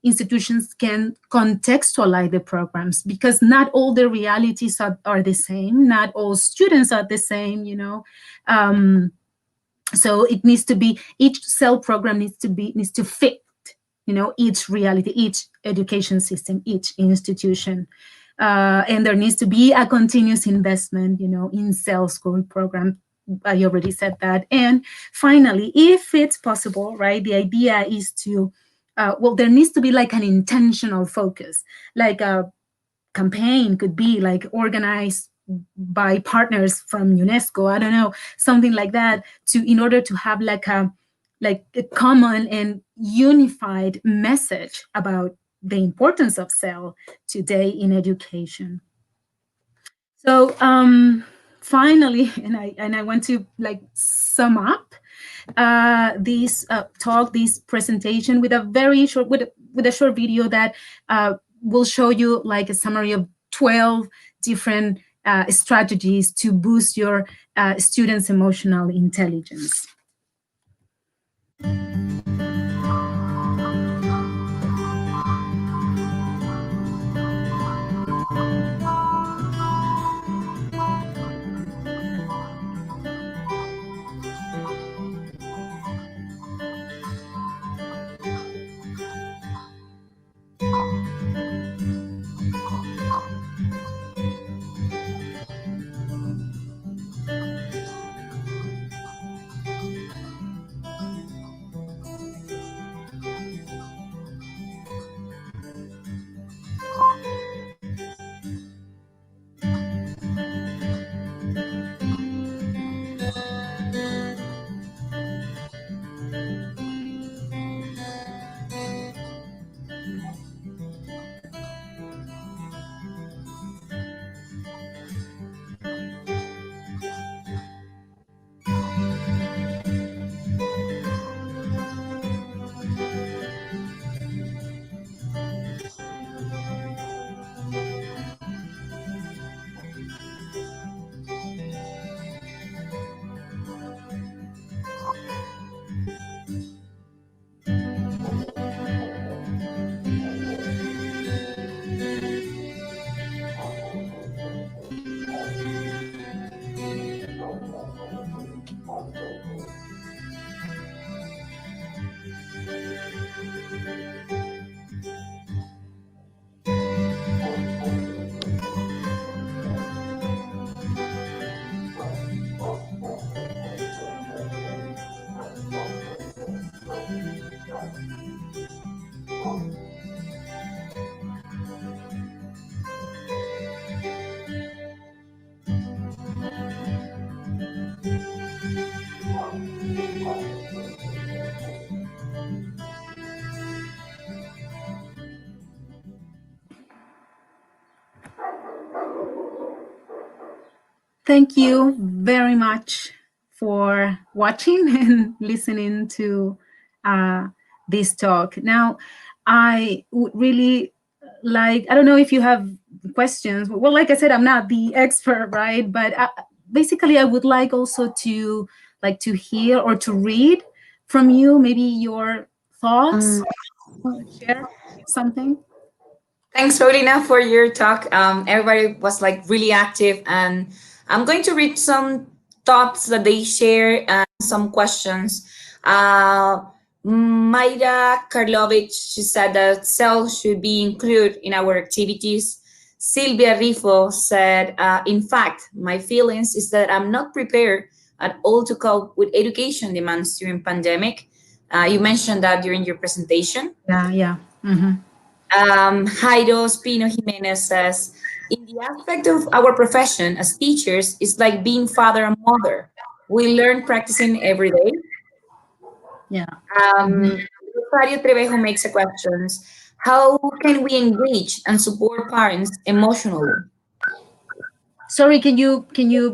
institutions can contextualize the programs, because not all the realities are the same. Not all students are the same, so it needs to be, each cell program needs to fit, each reality, each education system, each institution. And there needs to be a continuous investment, in cell school program. I already said that. And finally, if it's possible, right, the idea is to there needs to be like an intentional focus, like a campaign could be like organized by partners from UNESCO, I don't know, something like that, in order to have like a common and unified message about the importance of cell today in education. So finally, and I want to like sum up this talk, this presentation with a very short, with a short video that will show you like a summary of 12 different strategies to boost your students' emotional intelligence. Thank you very much for watching and listening to this talk. Now, I would really like, I don't know if you have questions. Well, like I said, I'm not the expert, right? But basically, I would like also to hear or to read from you, maybe your thoughts, share something. Thanks, Paulina, for your talk. Everybody was like really active, and I'm going to read some thoughts that they share and some questions. 𝗦í𝗴𝘂𝗂𝗀𝗀𝘀, she said that cell should be included in our activities. Silvia Rifo said, in fact, my feelings is that I'm not prepared at all to cope with education demands during pandemic. You mentioned that during your presentation. Yeah. Mm-hmm. Jairo Espino Jimenez says, in the aspect of our profession as teachers, it's like being father and mother. We learn practicing every day. Yeah. Rosario Trevejo makes a question. How can we engage and support parents emotionally? Sorry, can you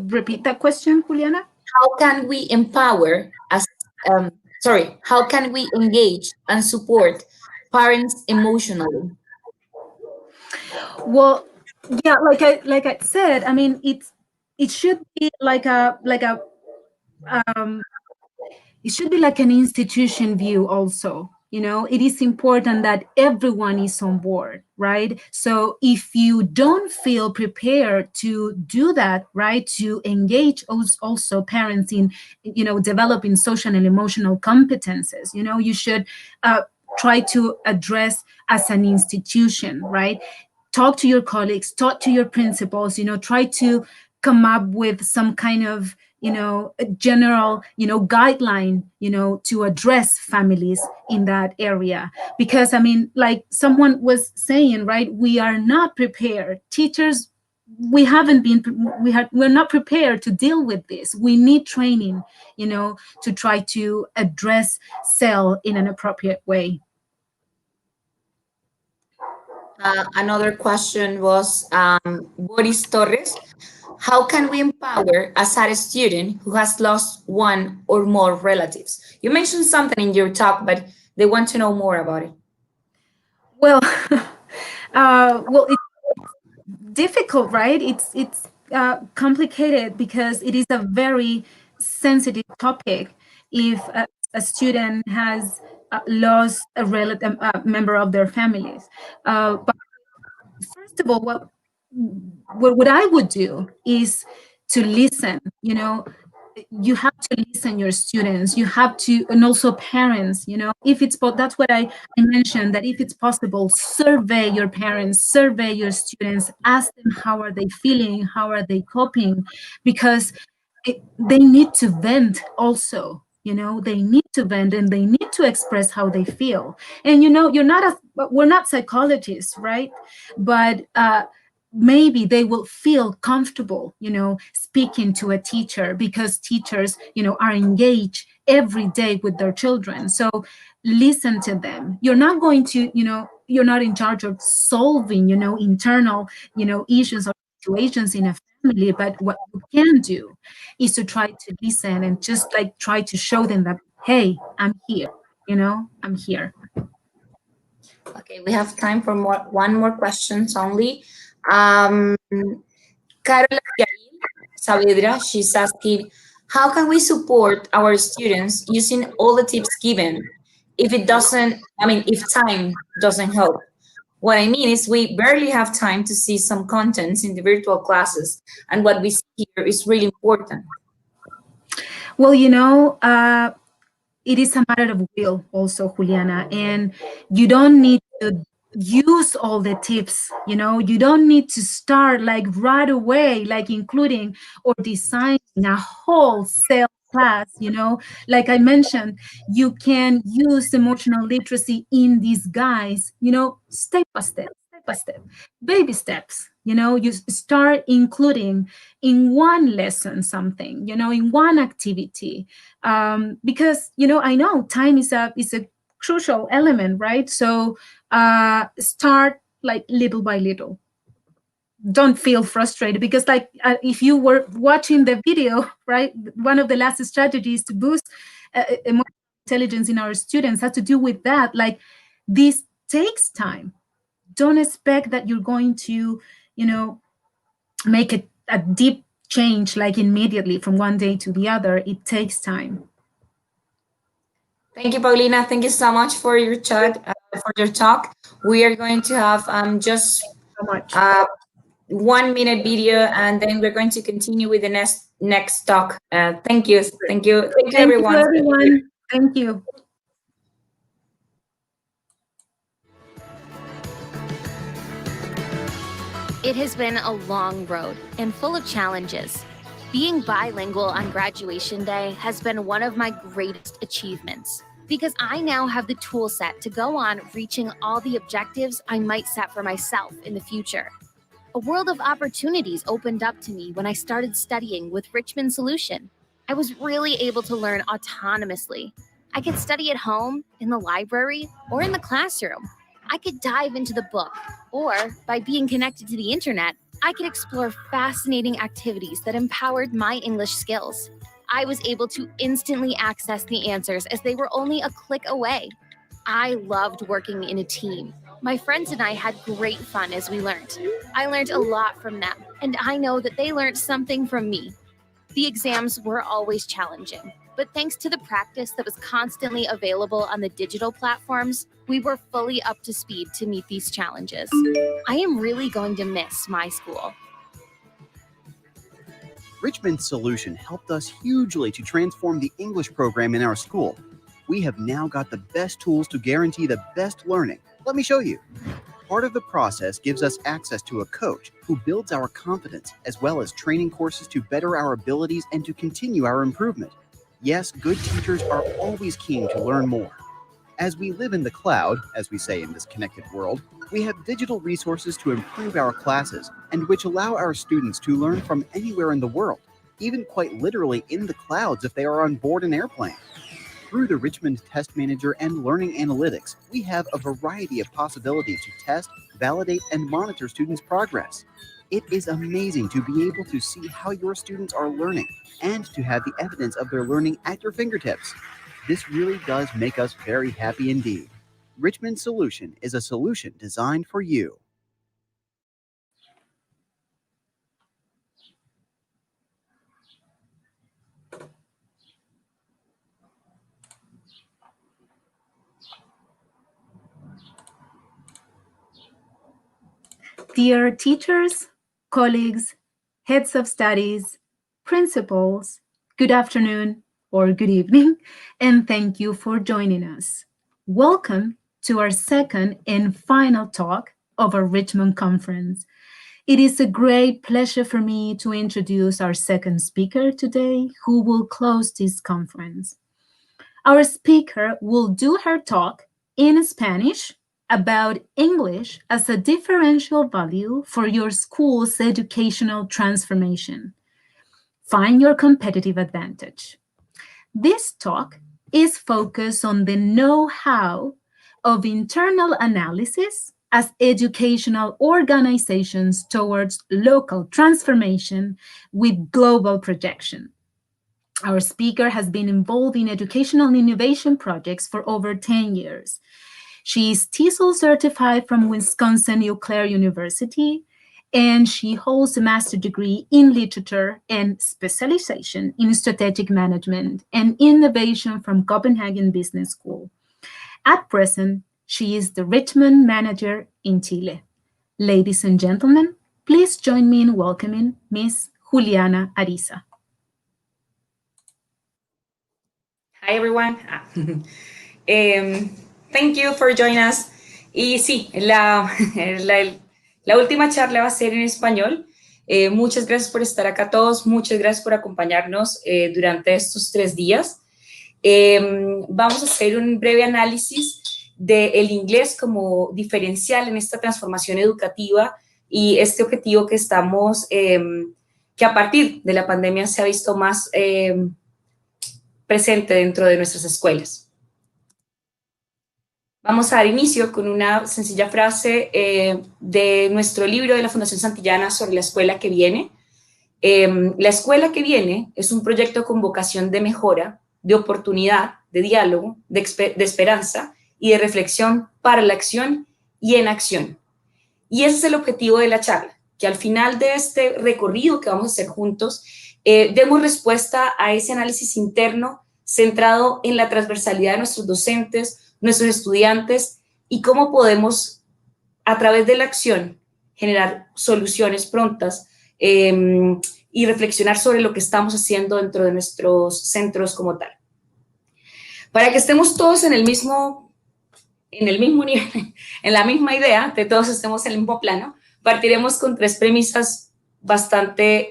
repeat that question, Juliana? How can we empower as how can we engage and support parents emotionally? Well, yeah, like I said, I mean, it should be like it should be like an institution view also. You know, it is important that everyone is on board, right? So if you don't feel prepared to do that, right, to engage also parents in, you know, developing social and emotional competences, you know, you should try to address as an institution, right? Talk to your colleagues, talk to your principals, you know, try to come up with some kind of, you know, a general, you know, guideline, you know, to address families in that area. Because I mean, like someone was saying, right, we are not prepared. Teachers, we're not prepared to deal with this. We need training, you know, to try to address SEL in an appropriate way. Another question was Boris Torres. How can we empower a sad student who has lost one or more relatives? You mentioned something in your talk, but they want to know more about it. Well, it's difficult, right? It's complicated because it is a very sensitive topic. If a student has lost a relative, member of their families, but first of all, what I would do is to listen. You know, you have to listen your students. You have to, and also parents. You know, if it's, but that's what I mentioned, that if it's possible, survey your parents, survey your students, ask them how are they feeling, how are they coping, because they need to vent also. You know, they need to vent and they need to express how they feel. And you know, we're not psychologists, right? But maybe they will feel comfortable, you know, speaking to a teacher, because teachers, you know, are engaged every day with their children. So listen to them. You're not going to, you know, you're not in charge of solving, you know, internal, you know, issues or situations in a family, but what you can do is to try to listen and just like try to show them that, hey, I'm here, you know, I'm here. Okay, we have time for one more questions only. Carola Saavedra, she's asking, how can we support our students using all the tips given if time doesn't help? What I mean is we barely have time to see some contents in the virtual classes, and what we see here is really important. Well, you know, it is a matter of will also, Juliana, and you don't need to use all the tips, you know, you don't need to start like right away, like including or designing a whole SEL class, you know. Like I mentioned, you can use emotional literacy in disguise, you know, step by step, baby steps. You know, you start including in one lesson something, you know, in one activity, because, you know, I know time is a crucial element, right? So start like little by little. Don't feel frustrated, because like if you were watching the video, right, one of the last strategies to boost emotional intelligence in our students has to do with that. Like, this takes time. Don't expect that you're going to, you know, make a deep change like immediately from one day to the other. It takes time. Thank you, Paulina. Thank you so much for your chat, for your talk. We are going to have just So much. 1 minute video, and then we're going to continue with the next talk. Thank you, everyone. Thank you. It has been a long road and full of challenges. Being bilingual on graduation day has been one of my greatest achievements because I now have the tool set to go on reaching all the objectives I might set for myself in the future. A world of opportunities opened up to me when I started studying with Richmond Solution. I was really able to learn autonomously. I could study at home, in the library, or in the classroom. I could dive into the book, or by being connected to the internet, I could explore fascinating activities that empowered my English skills. I was able to instantly access the answers as they were only a click away. I loved working in a team. My friends and I had great fun as we learned. I learned a lot from them, and I know that they learned something from me. The exams were always challenging, but thanks to the practice that was constantly available on the digital platforms, we were fully up to speed to meet these challenges. I am really going to miss my school. Richmond Solution helped us hugely to transform the English program in our school. We have now got the best tools to guarantee the best learning. Let me show you. Part of the process gives us access to a coach who builds our confidence, as well as training courses to better our abilities and to continue our improvement. Yes, good teachers are always keen to learn more. As we live in the cloud, as we say in this connected world, we have digital resources to improve our classes and which allow our students to learn from anywhere in the world, even quite literally in the clouds if they are on board an airplane. Through the Richmond Test Manager and Learning Analytics, we have a variety of possibilities to test, validate, and monitor students' progress. It is amazing to be able to see how your students are learning and to have the evidence of their learning at your fingertips. This really does make us very happy indeed. Richmond Solution is a solution designed for you. Dear teachers, colleagues, heads of studies, principals, good afternoon or good evening, and thank you for joining us. Welcome to our second and final talk of our Richmond Conference. It is a great pleasure for me to introduce our second speaker today, who will close this conference. Our speaker will do her talk in Spanish about English as a differential value for your school's educational transformation. Find your competitive advantage. This talk is focused on the know-how of internal analysis as educational organizations towards local transformation with global projection. Our speaker has been involved in educational innovation projects for over 10 years. She is TESOL certified from Wisconsin Eau Claire University, and she holds a master's degree in literature and specialization in strategic management and innovation from Copenhagen Business School. At present, she is the Richmond manager in Chile. Ladies and gentlemen, please join me in welcoming Ms. Juliana Ariza. Hi, everyone. Thank you for joining us. Y sí, la última charla va a ser en español. Muchas gracias por estar acá todos. Muchas gracias por acompañarnos durante estos 3 días. Vamos a hacer un breve análisis del inglés como diferencial en esta transformación educativa y este objetivo que estamos, que a partir de la pandemia se ha visto más presente dentro de nuestras escuelas. Vamos a dar inicio con una sencilla frase de nuestro libro de la Fundación Santillana sobre la escuela que viene. La escuela que viene es un proyecto con vocación de mejora, de oportunidad, de diálogo, de esperanza y de reflexión para la acción y en acción. Y ese es el objetivo de la charla, que al final de este recorrido que vamos a hacer juntos, demos respuesta a ese análisis interno centrado en la transversalidad de nuestros docentes, nuestros estudiantes y cómo podemos, a través de la acción, generar soluciones prontas y reflexionar sobre lo que estamos haciendo dentro de nuestros centros como tal. Para que estemos todos en el mismo nivel, en la misma idea, que todos estemos en el mismo plano, Partiremos con 3 premisas bastante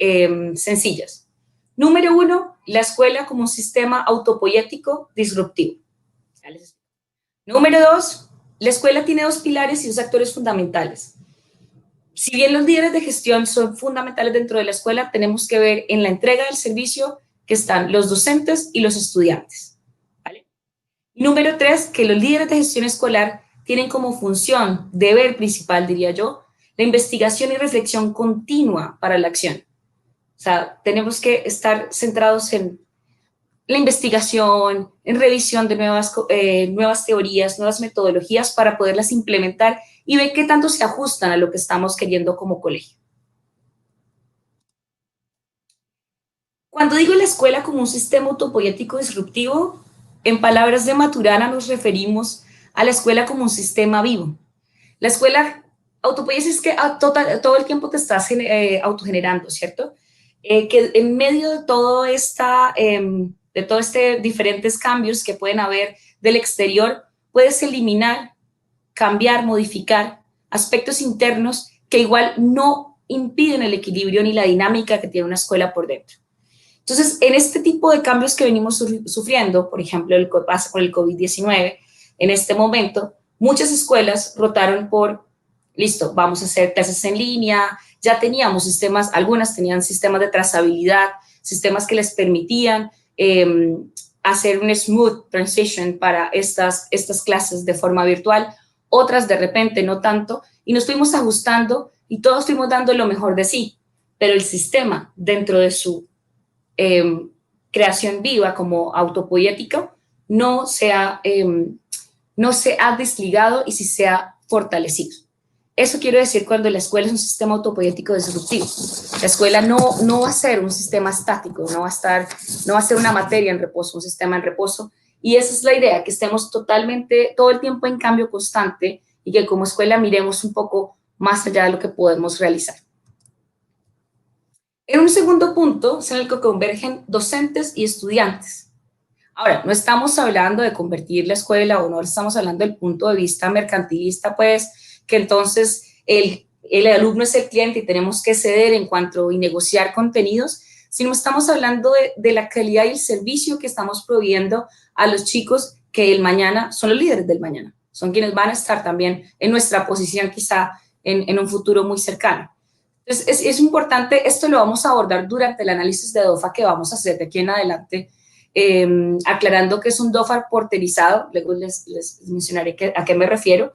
sencillas. Número 1, la escuela como un sistema autopoético disruptivo. Número 2, la escuela tiene 2 pilares y 2 actores fundamentales. Si bien los líderes de gestión son fundamentales dentro de la escuela, tenemos que ver en la entrega del servicio que están los docentes y los estudiantes. ¿Vale? Y número 3, que los líderes de gestión escolar tienen como función, deber principal, diría yo, la investigación y reflexión continua para la acción. O sea, tenemos que estar centrados en la investigación, en revisión de nuevas teorías, nuevas metodologías para poderlas implementar y ver qué tanto se ajustan a lo que estamos queriendo como colegio. Cuando digo la escuela como un sistema autopoético disruptivo, en palabras de Maturana nos referimos a la escuela como un sistema vivo. La escuela autopoética es que todo el tiempo te estás autogenerando, ¿cierto? Que en medio de todo diferentes cambios que pueden haber del exterior, puedes eliminar, cambiar, modificar aspectos internos que igual no impiden el equilibrio ni la dinámica que tiene una escuela por dentro. Entonces, en este tipo de cambios que venimos sufriendo, por ejemplo, el que pasa con el COVID-19, en este momento, muchas escuelas rotaron por, listo, vamos a hacer clases en línea, ya teníamos sistemas, algunas tenían sistemas de trazabilidad, sistemas que les permitían hacer un smooth transition para estas clases de forma virtual, otras de repente no tanto, y nos fuimos ajustando y todos fuimos dando lo mejor de sí, pero el sistema dentro de su creación viva como autopoética no se ha desligado y sí se ha fortalecido. Eso quiero decir cuando la escuela es un sistema autopoético disruptivo. La escuela no va a ser un sistema estático, no va a ser una materia en reposo, un sistema en reposo. Y esa es la idea, que estemos totalmente, todo el tiempo en cambio constante y que como escuela miremos un poco más allá de lo que podemos realizar. En un segundo punto es en el que convergen docentes y estudiantes. Ahora, no estamos hablando de convertir la escuela o no estamos hablando del punto de vista mercantilista, pues, que entonces el alumno es el cliente y tenemos que ceder en cuanto y negociar contenidos, sino estamos hablando de la calidad y el servicio que estamos proveyendo a los chicos que el mañana son los líderes del mañana, son quienes van a estar también en nuestra posición quizá en un futuro muy cercano. Entonces, es importante, esto lo vamos a abordar durante el análisis de DOFA que vamos a hacer de aquí en adelante, aclarando que es un DOFA porterizado, luego les mencionaré a qué me refiero,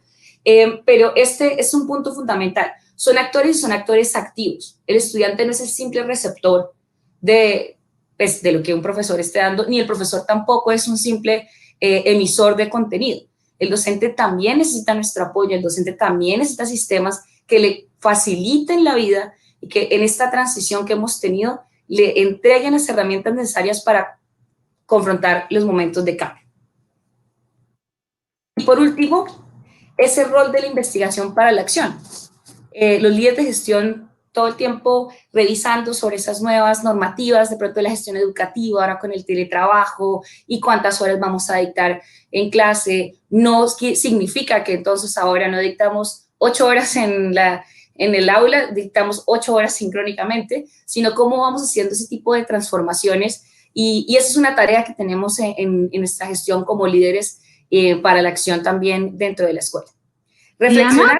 pero este es un punto fundamental. Son actores y son actores activos. El estudiante no es el simple receptor de lo que un profesor esté dando, ni el profesor tampoco es un simple emisor de contenido. El docente también necesita nuestro apoyo, el docente también necesita sistemas que le faciliten la vida y que en esta transición que hemos tenido le entreguen las herramientas necesarias para confrontar los momentos de cambio. Y por último, es el rol de la investigación para la acción. Los líderes de gestión todo el tiempo revisando sobre esas nuevas normativas, de pronto de la gestión educativa, ahora con el teletrabajo y cuántas horas vamos a dictar en clase. No significa que entonces ahora no dictamos 8 horas en el aula, dictamos 8 horas sincrónicamente, sino cómo vamos haciendo ese tipo de transformaciones y esa es una tarea que tenemos en nuestra gestión como líderes para la acción también dentro de la escuela. Reflexionar.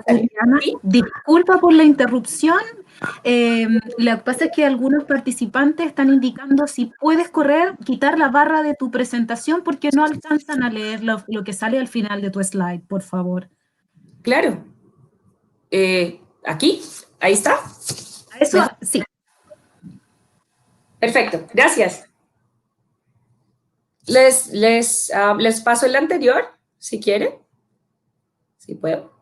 Diana, ¿sí? Disculpa por la interrupción. Lo que pasa es que algunos participantes están indicando si puedes quitar la barra de tu presentación porque no alcanzan a leer lo que sale al final de tu slide, por favor. Claro. Aquí, ahí está. Eso, sí. Perfecto, gracias. Les paso el anterior, si quieren. Si puedo.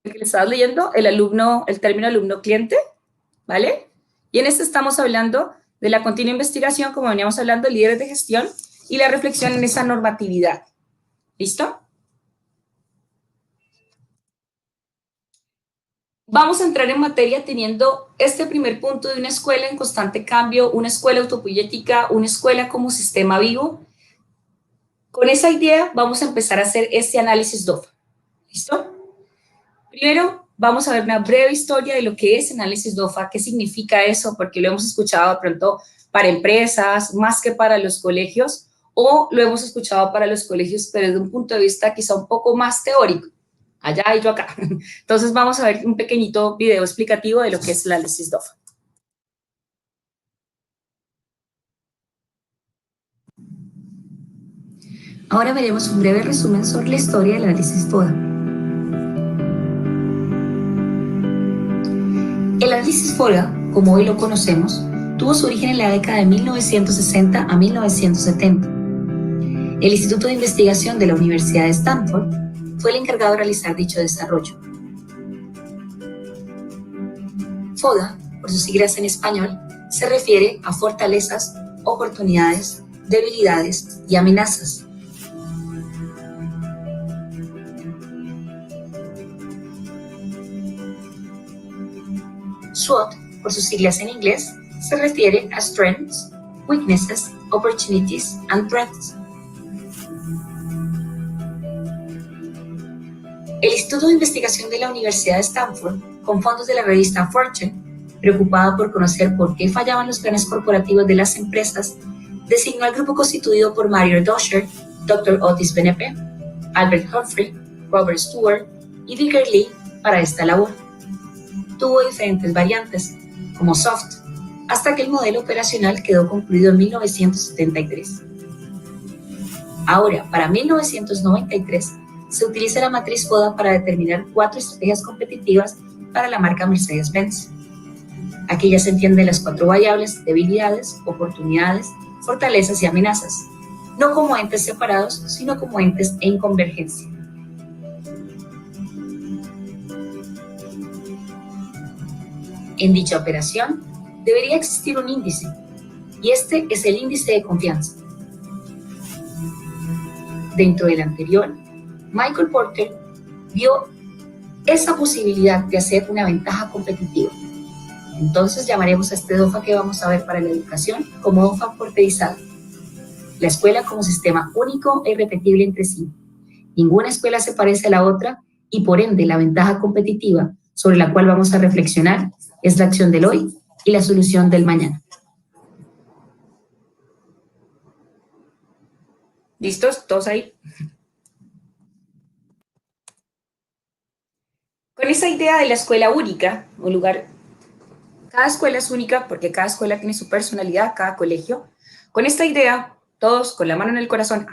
El que les estaba leyendo, el término alumno-cliente, ¿vale? Y en este estamos hablando de la continua investigación, como veníamos hablando, líderes de gestión, y la reflexión en esa normatividad. ¿Listo? Vamos a entrar en materia teniendo este primer punto de una escuela en constante cambio, una escuela autopoética, una escuela como sistema vivo. Con esa idea vamos a empezar a hacer este análisis DOFA. ¿Listo? Primero, vamos a ver una breve historia de lo que es análisis DOFA, qué significa eso, porque lo hemos escuchado de pronto para empresas, más que para los colegios, o lo hemos escuchado para los colegios, pero desde un punto de vista quizá un poco más teórico, allá y yo acá. Entonces vamos a ver un pequeñito video explicativo de lo que es el análisis DOFA. Ahora veremos un breve resumen sobre la historia del análisis FODA. El análisis FODA, como hoy lo conocemos, tuvo su origen en la década de 1960 a 1970. El Instituto de Investigación de la Universidad de Stanford fue el encargado de realizar dicho desarrollo. FODA, por sus siglas en español, se refiere a fortalezas, oportunidades, debilidades y amenazas. SWOT, por sus siglas en inglés, se refiere a Strengths, Weaknesses, Opportunities and Threats. El Instituto de Investigación de la Universidad de Stanford, con fondos de la revista Fortune, preocupado por conocer por qué fallaban los planes corporativos de las empresas, designó al grupo constituido por Mario Dosher, Dr. 𝗏𝗲𝗱𝗲𝗀𝗀𝗀, Albert Humphrey, Robert Stewart y Dicker Lee para esta labor. Tuvo diferentes variantes, como SOFT, hasta que el modelo operacional quedó concluido en 1973. Ahora, para 1993, se utiliza la matriz FODA para determinar 4 estrategias competitivas para la marca Mercedes-Benz. Aquí ya se entienden las 4 variables: debilidades, oportunidades, fortalezas y amenazas, no como entes separados, sino como entes en convergencia. En dicha operación, debería existir un índice, y este es el índice de confianza. Dentro del anterior, Michael Porter vio esa posibilidad de hacer una ventaja competitiva. Entonces llamaremos a este DOFA que vamos a ver para la educación como DOFA porterizado. La escuela como sistema único e irrepetible entre sí. Ninguna escuela se parece a la otra y por ende la ventaja competitiva sobre la cual vamos a reflexionar es la acción del hoy y la solución del mañana. ¿Listos? ¿Todos ahí? Con esa idea de la escuela única, un lugar, cada escuela es única porque cada escuela tiene su personalidad, cada colegio. Con esta idea, todos con la mano en el corazón,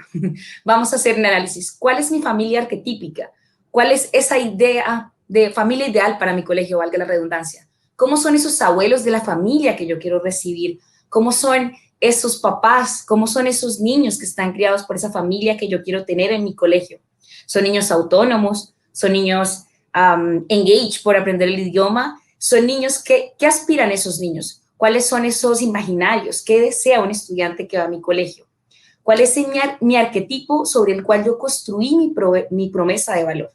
vamos a hacer un análisis. ¿Cuál es mi familia arquetípica? ¿Cuál es esa idea de familia ideal para mi colegio, valga la redundancia? ¿Cómo son esos abuelos de la familia que yo quiero recibir? ¿Cómo son esos papás? ¿Cómo son esos niños que están criados por esa familia que yo quiero tener en mi colegio? ¿Son niños autónomos? ¿Son niños engaged por aprender el idioma? ¿Son niños qué aspiran esos niños? ¿Cuáles son esos imaginarios? ¿Qué desea un estudiante que va a mi colegio? ¿Cuál es mi arquetipo sobre el cual yo construí mi promesa de valor?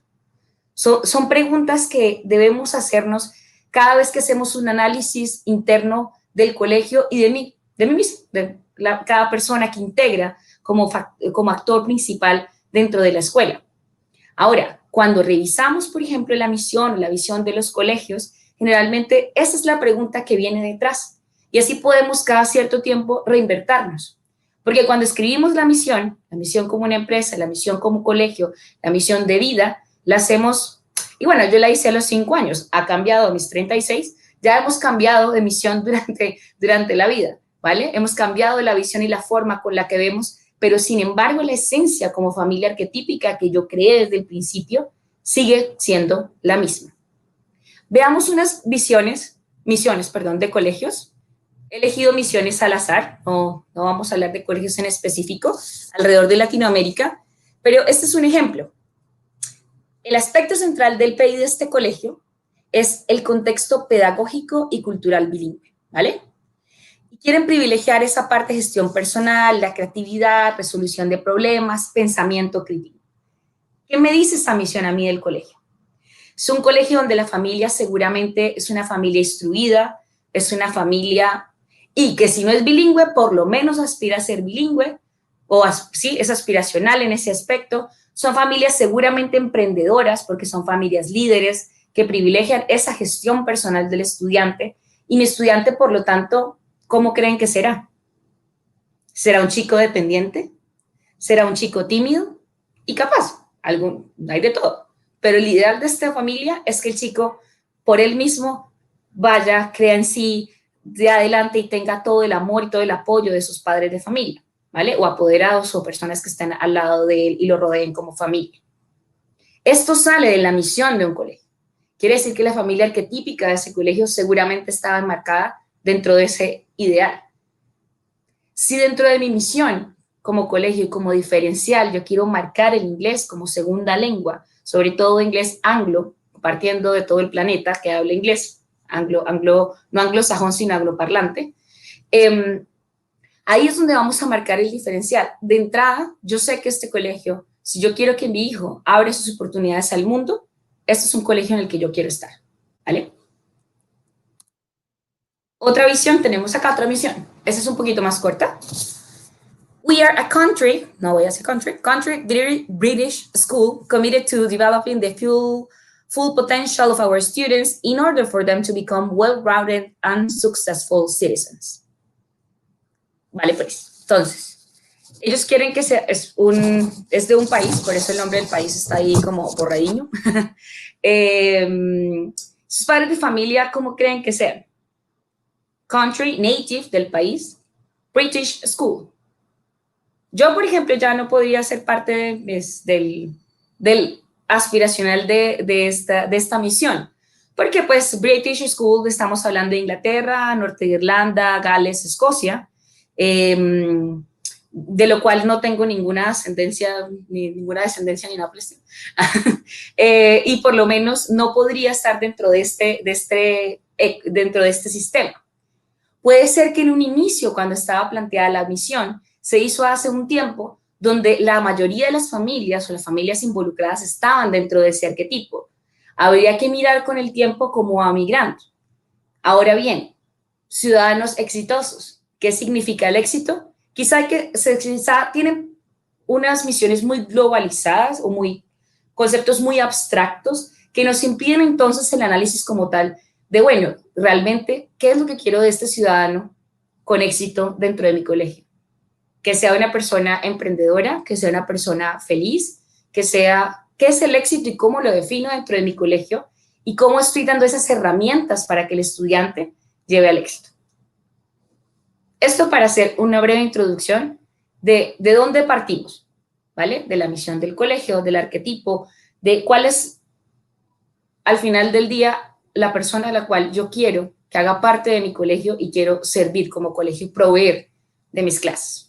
Son preguntas que debemos hacernos cada vez que hacemos un análisis interno del colegio y de mí mismo, cada persona que integra como actor principal dentro de la escuela. Ahora, cuando revisamos, por ejemplo, la misión o la visión de los colegios, generalmente esa es la pregunta que viene detrás. Y así podemos cada cierto tiempo reinvertirnos. Porque cuando escribimos la misión como una empresa, la misión como colegio, la misión de vida, la hacemos. Y bueno, yo la hice a los 5 años, ha cambiado a mis 36, ya hemos cambiado de misión durante la vida, ¿vale? Hemos cambiado la visión y la forma con la que vemos, pero sin embargo la esencia como familia arquetípica que yo creé desde el principio sigue siendo la misma. Veamos unas misiones de colegios. He elegido misiones al azar, no vamos a hablar de colegios en específico, alrededor de Latinoamérica, pero este es un ejemplo. El aspecto central del PI de este colegio es el contexto pedagógico y cultural bilingüe, ¿vale? Y quieren privilegiar esa parte de gestión personal, la creatividad, resolución de problemas, pensamiento crítico. ¿Qué me dice esa misión a mí del colegio? Es un colegio donde la familia seguramente es una familia instruida, es una familia y que si no es bilingüe, por lo menos aspira a ser bilingüe, sí, es aspiracional en ese aspecto. Son familias seguramente emprendedoras porque son familias líderes que privilegian esa gestión personal del estudiante. Y mi estudiante, por lo tanto, ¿cómo creen que será? ¿Será un chico dependiente? ¿Será un chico tímido? Y capaz, hay de todo. Pero el ideal de esta familia es que el chico, por él mismo, vaya, crea en sí, de adelante y tenga todo el amor y todo el apoyo de sus padres de familia, ¿vale? O apoderados o personas que estén al lado de él y lo rodeen como familia. Esto sale de la misión de un colegio. Quiere decir que la familia arquetípica de ese colegio seguramente estaba enmarcada dentro de ese ideal. Si dentro de mi misión como colegio y como diferencial yo quiero marcar el inglés como segunda lengua, sobre todo inglés anglo, partiendo de todo el planeta que habla inglés, no anglosajón sino angloparlante, ahí es donde vamos a marcar el diferencial. De entrada, yo sé que este colegio, si yo quiero que mi hijo abra sus oportunidades al mundo, este es un colegio en el que yo quiero estar, ¿vale? Otra visión, tenemos acá otra misión. Esta es un poquito más corta. We are a country British school committed to developing the full potential of our students in order for them to become well-rounded and successful citizens. Vale, pues, entonces, ellos quieren que sea, es de un país, por eso el nombre del país está ahí como borradillo. Sus padres de familia, ¿cómo creen que sean? Country, native del país, British school. Yo, por ejemplo, ya no podría ser parte del aspiracional de esta misión, porque pues British school, estamos hablando de Inglaterra, Norte de Irlanda, Gales, Escocia, de lo cual no tengo ninguna descendencia ni nada por el estilo. Y por lo menos no podría estar dentro de este sistema. Puede ser que en un inicio, cuando estaba planteada la misión, se hizo hace un tiempo, donde la mayoría de las familias o las familias involucradas estaban dentro de ese arquetipo. Habría que mirar con el tiempo como a migrantes. Ahora bien, ciudadanos exitosos. ¿Qué significa el éxito? Quizá tienen unas misiones muy globalizadas o conceptos muy abstractos que nos impiden entonces el análisis como tal de, bueno, realmente, ¿qué es lo que quiero de este ciudadano con éxito dentro de mi colegio? Que sea una persona emprendedora, que sea una persona feliz, qué es el éxito y cómo lo defino dentro de mi colegio y cómo estoy dando esas herramientas para que el estudiante lleve al éxito. Esto para hacer una breve introducción de dónde partimos, ¿vale? De la misión del colegio, del arquetipo, de cuál es, al final del día, la persona a la cual yo quiero que haga parte de mi colegio y quiero servir como colegio y proveer de mis clases.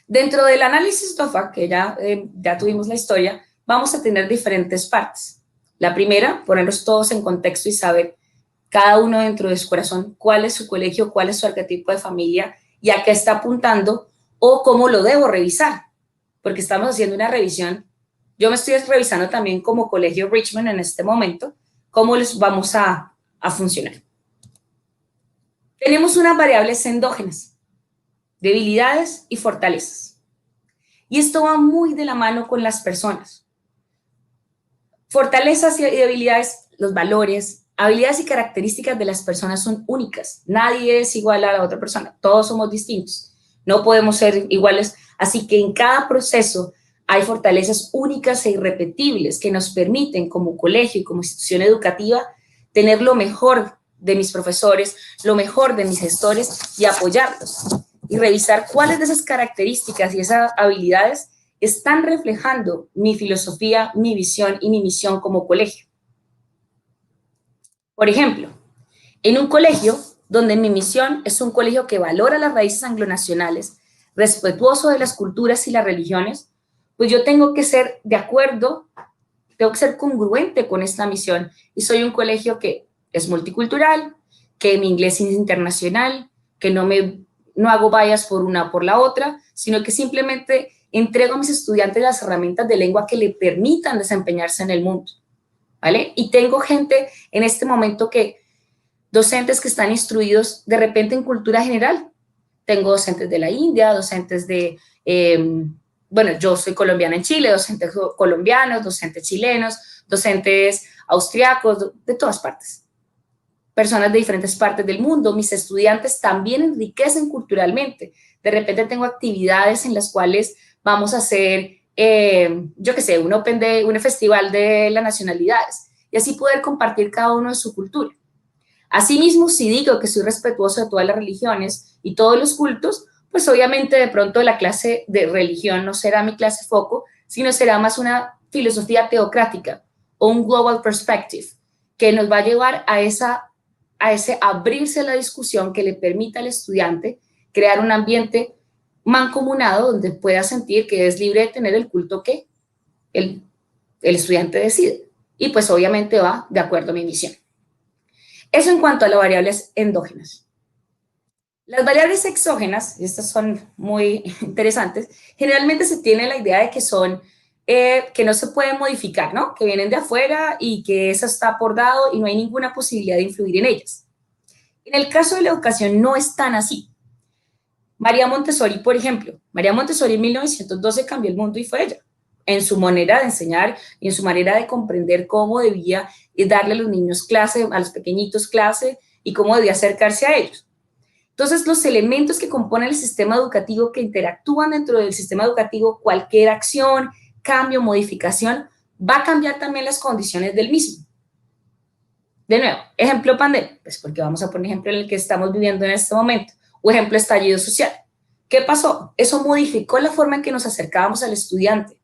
Dentro del análisis TOEFL, que ya tuvimos la historia, vamos a tener diferentes partes. La primera, ponernos todos en contexto y saber cada uno dentro de su corazón cuál es su colegio, cuál es su arquetipo de familia y a qué está apuntando o cómo lo debo revisar, porque estamos haciendo una revisión. Yo me estoy revisando también como colegio Richmond en este momento, cómo les vamos a funcionar. Tenemos unas variables endógenas, debilidades y fortalezas. Y esto va muy de la mano con las personas. Fortalezas y debilidades, los valores, habilidades y características de las personas son únicas. Nadie es igual a la otra persona. Todos somos distintos. No podemos ser iguales. Así que en cada proceso hay fortalezas únicas e irrepetibles que nos permiten como colegio y como institución educativa tener lo mejor de mis profesores, lo mejor de mis gestores y apoyarlos. Y revisar cuáles de esas características y esas habilidades están reflejando mi filosofía, mi visión y mi misión como colegio. Por ejemplo, en un colegio donde mi misión es un colegio que valora las raíces anglonacionales, respetuoso de las culturas y las religiones, pues yo tengo que ser de acuerdo, tengo que ser congruente con esta misión y soy un colegio que es multicultural, que mi inglés es internacional, que no hago bias por una o por la otra, sino que simplemente entrego a mis estudiantes las herramientas de lengua que le permitan desempeñarse en el mundo, ¿vale? Y tengo gente en este momento docentes que están instruidos de repente en cultura general. Tengo docentes de la India, docentes de Bueno, yo soy colombiana en Chile, docentes colombianos, docentes chilenos, docentes austriacos, de todas partes. Personas de diferentes partes del mundo. Mis estudiantes también enriquecen culturalmente. De repente tengo actividades en las cuales vamos a hacer, yo qué sé, un festival de las nacionalidades, y así poder compartir cada uno de su cultura. Asimismo, si digo que soy respetuoso de todas las religiones y todos los cultos, pues obviamente de pronto la clase de religión no será mi clase foco, sino será más una filosofía teocrática o un global perspective que nos va a llevar a ese abrirse a la discusión que le permita al estudiante crear un ambiente mancomunado donde pueda sentir que es libre de tener el culto que el estudiante decide. Y pues obviamente va de acuerdo a mi misión. Eso en cuanto a las variables endógenas. Las variables exógenas, y estas son muy interesantes, generalmente se tiene la idea de que son, que no se pueden modificar, ¿no? Que vienen de afuera y que eso está por dado y no hay ninguna posibilidad de influir en ellas. En el caso de la educación no es tan así. María Montessori, por ejemplo, María Montessori en 1912 cambió el mundo y fue ella, en su manera de enseñar y en su manera de comprender cómo debía darle a los niños clase, a los pequeñitos clase y cómo debía acercarse a ellos. Entonces, los elementos que componen el sistema educativo, que interactúan dentro del sistema educativo, cualquier acción, cambio, modificación, va a cambiar también las condiciones del mismo. De nuevo, ejemplo pandemia, pues porque vamos a poner ejemplo en el que estamos viviendo en este momento, o ejemplo estallido social. ¿Qué pasó? Eso modificó la forma en que nos acercábamos al estudiante.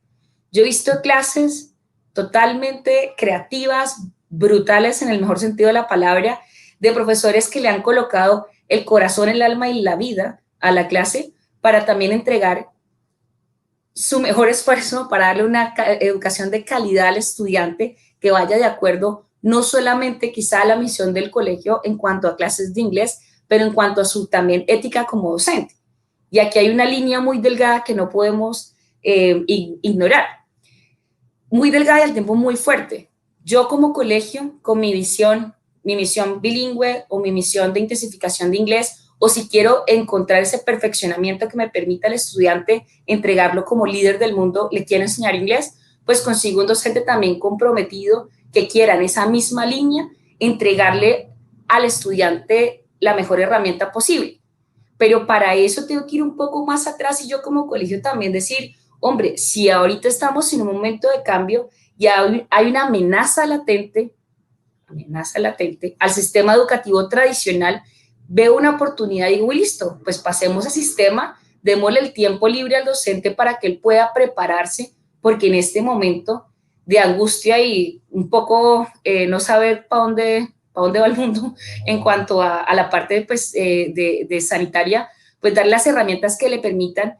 Yo he visto clases totalmente creativas, brutales en el mejor sentido de la palabra, de profesores que le han colocado el corazón, el alma y la vida a la clase para también entregar su mejor esfuerzo para darle una educación de calidad al estudiante que vaya de acuerdo no solamente quizá a la misión del colegio en cuanto a clases de inglés, pero en cuanto a su también ética como docente. Y aquí hay una línea muy delgada que no podemos ignorar. Muy delgada y al tiempo muy fuerte. Yo como colegio, con mi misión bilingüe o mi misión de intensificación de inglés, o si quiero encontrar ese perfeccionamiento que me permita al estudiante entregarlo como líder del mundo, le quiero enseñar inglés, pues consigo un docente también comprometido que quiera en esa misma línea entregarle al estudiante la mejor herramienta posible. Pero para eso tengo que ir un poco más atrás y yo como colegio también decir, hombre, si ahorita estamos en un momento de cambio y hay una amenaza latente al sistema educativo tradicional, veo una oportunidad y digo, listo, pues pasemos al sistema, démosle el tiempo libre al docente para que él pueda prepararse, porque en este momento de angustia y un poco no saber para dónde va el mundo en cuanto a la parte pues, de sanitaria, pues dar las herramientas que le permitan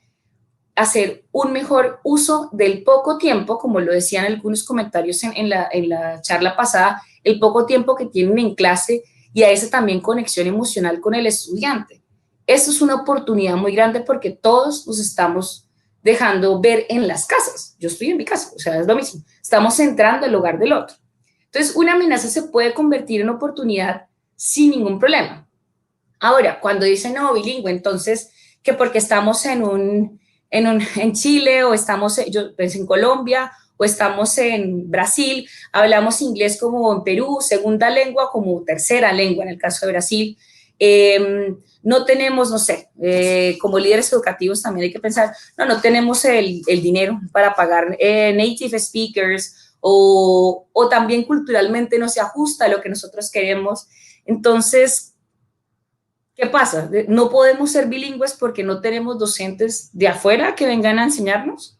hacer un mejor uso del poco tiempo, como lo decían algunos comentarios en la charla pasada, el poco tiempo que tienen en clase y a esa también conexión emocional con el estudiante. Eso es una oportunidad muy grande porque todos nos estamos dejando ver en las casas. Yo estoy en mi casa, o sea, es lo mismo. Estamos entrando al hogar del otro. Entonces, una amenaza se puede convertir en oportunidad sin ningún problema. Ahora, cuando dicen no, bilingüe, entonces, que porque estamos en Chile o estamos en Colombia o estamos en Brasil, hablamos inglés como en Perú, segunda lengua como tercera lengua en el caso de Brasil. No tenemos, no sé, como líderes educativos también hay que pensar, no tenemos el dinero para pagar native speakers o también culturalmente no se ajusta a lo que nosotros queremos. Entonces, ¿qué pasa? No podemos ser bilingües porque no tenemos docentes de afuera que vengan a enseñarnos,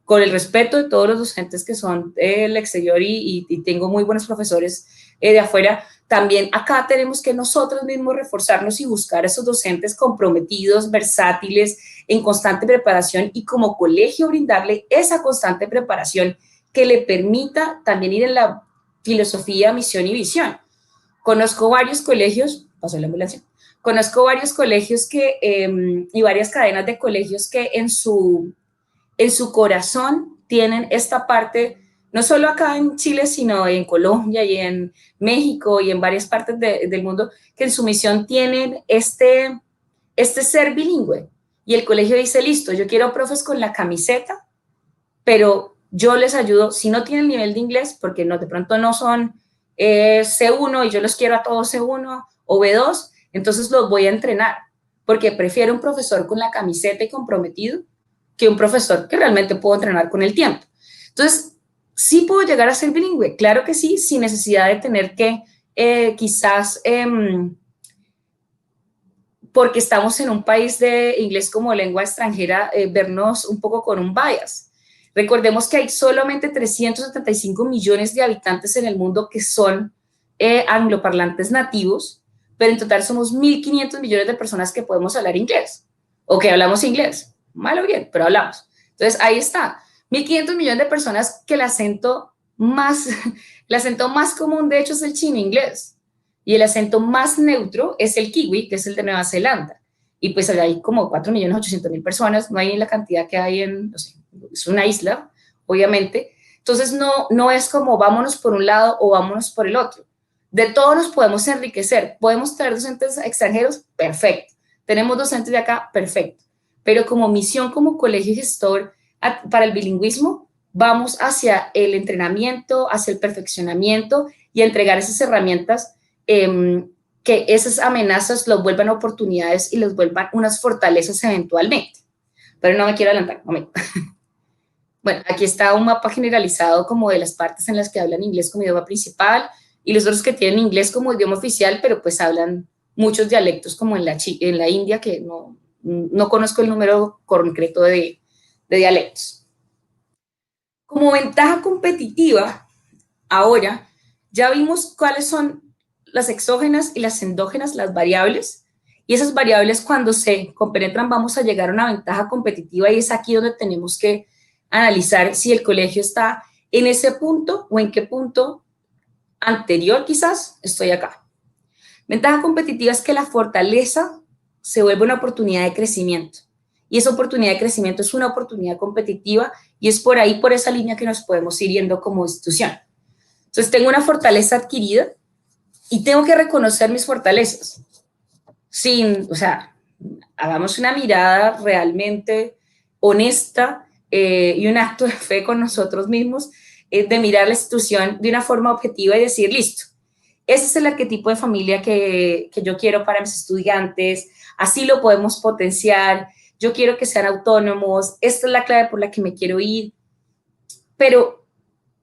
con el respeto de todos los docentes que son del exterior y tengo muy buenos profesores de afuera. También acá tenemos que nosotros mismos reforzarnos y buscar a esos docentes comprometidos, versátiles, en constante preparación y como colegio brindarle esa constante preparación que le permita también ir en la filosofía, misión y visión. Conozco varios colegios, pasó la ambulancia, conozco varios colegios y varias cadenas de colegios que en su corazón tienen esta parte, no solo acá en Chile, sino en Colombia y en México y en varias partes del mundo, que en su misión tienen este ser bilingüe. y el colegio dice, listo, yo quiero profes con la camiseta, pero yo les ayudo, si no tienen nivel de inglés, porque no, de pronto no son C1 y yo los quiero a todos C1 o B2, entonces los voy a entrenar, porque prefiero un profesor con la camiseta y comprometido que un profesor que realmente puedo entrenar con el tiempo. Entonces, ¿sí puedo llegar a ser bilingüe? Claro que sí, sin necesidad de tener que quizás, porque estamos en un país de inglés como lengua extranjera, vernos un poco con un bias. Recordemos que hay solamente 375 millones de habitantes en el mundo que son angloparlantes nativos, pero en total somos 1.500 millones de personas que podemos hablar inglés, o que hablamos inglés, mal o bien, pero hablamos. Entonces, ahí está, 1.500 millones de personas que el acento más común, de hecho, es el chino inglés, y el acento más neutro es el kiwi, que es el de Nueva Zelanda, y pues hay como 4.800.000 personas, no hay la cantidad que hay en, no sé, es una isla, obviamente, entonces no es como vámonos por un lado o vámonos por el otro. De todo nos podemos enriquecer. ¿Podemos traer docentes extranjeros? Perfecto. ¿Tenemos docentes de acá? Perfecto. Pero como misión, como colegio gestor para el bilingüismo, vamos hacia el entrenamiento, hacia el perfeccionamiento y a entregar esas herramientas que esas amenazas los vuelvan oportunidades y los vuelvan unas fortalezas eventualmente. Pero no me quiero adelantar, un momento. Bueno, aquí está un mapa generalizado como de las partes en las que hablan inglés como idioma principal y los otros que tienen inglés como idioma oficial, pero pues hablan muchos dialectos como en la India, que no conozco el número concreto de dialectos. Como ventaja competitiva, ahora ya vimos cuáles son las exógenas y las endógenas, las variables, y esas variables cuando se compenetran vamos a llegar a una ventaja competitiva y es aquí donde tenemos que analizar si el colegio está en ese punto o en qué punto anterior quizás estoy acá. Ventaja competitiva es que la fortaleza se vuelve una oportunidad de crecimiento y esa oportunidad de crecimiento es una oportunidad competitiva y es por ahí, por esa línea que nos podemos ir yendo como institución. Entonces tengo una fortaleza adquirida y tengo que reconocer mis fortalezas. O sea, hagamos una mirada realmente honesta y un acto de fe con nosotros mismos, de mirar la institución de una forma objetiva y decir, listo, ese es el arquetipo de familia que yo quiero para mis estudiantes, así lo podemos potenciar, yo quiero que sean autónomos, esta es la clave por la que me quiero ir, pero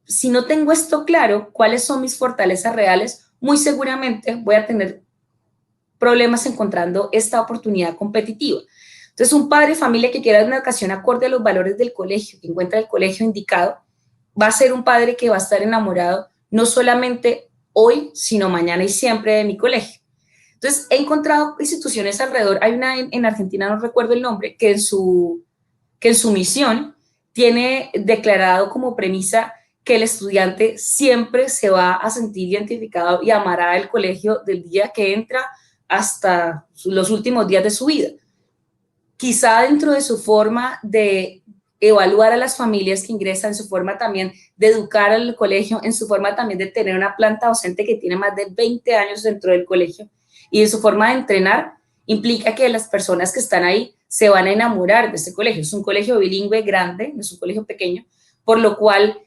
si no tengo esto claro, cuáles son mis fortalezas reales, muy seguramente voy a tener problemas encontrando esta oportunidad competitiva. Entonces, un padre de familia que quiera dar una educación acorde a los valores del colegio, que encuentra el colegio indicado, va a ser un padre que va a estar enamorado no solamente hoy, sino mañana y siempre de mi colegio. Entonces, he encontrado instituciones alrededor, hay una en Argentina, no recuerdo el nombre, que en su misión tiene declarado como premisa que el estudiante siempre se va a sentir identificado y amará el colegio del día que entra hasta los últimos días de su vida. Quizá dentro de su forma de evaluar a las familias que ingresan, en su forma también de educar al colegio, en su forma también de tener una planta docente que tiene más de 20 años dentro del colegio y en su forma de entrenar, implica que las personas que están ahí se van a enamorar de este colegio. Es un colegio bilingüe grande, no es un colegio pequeño, por lo cual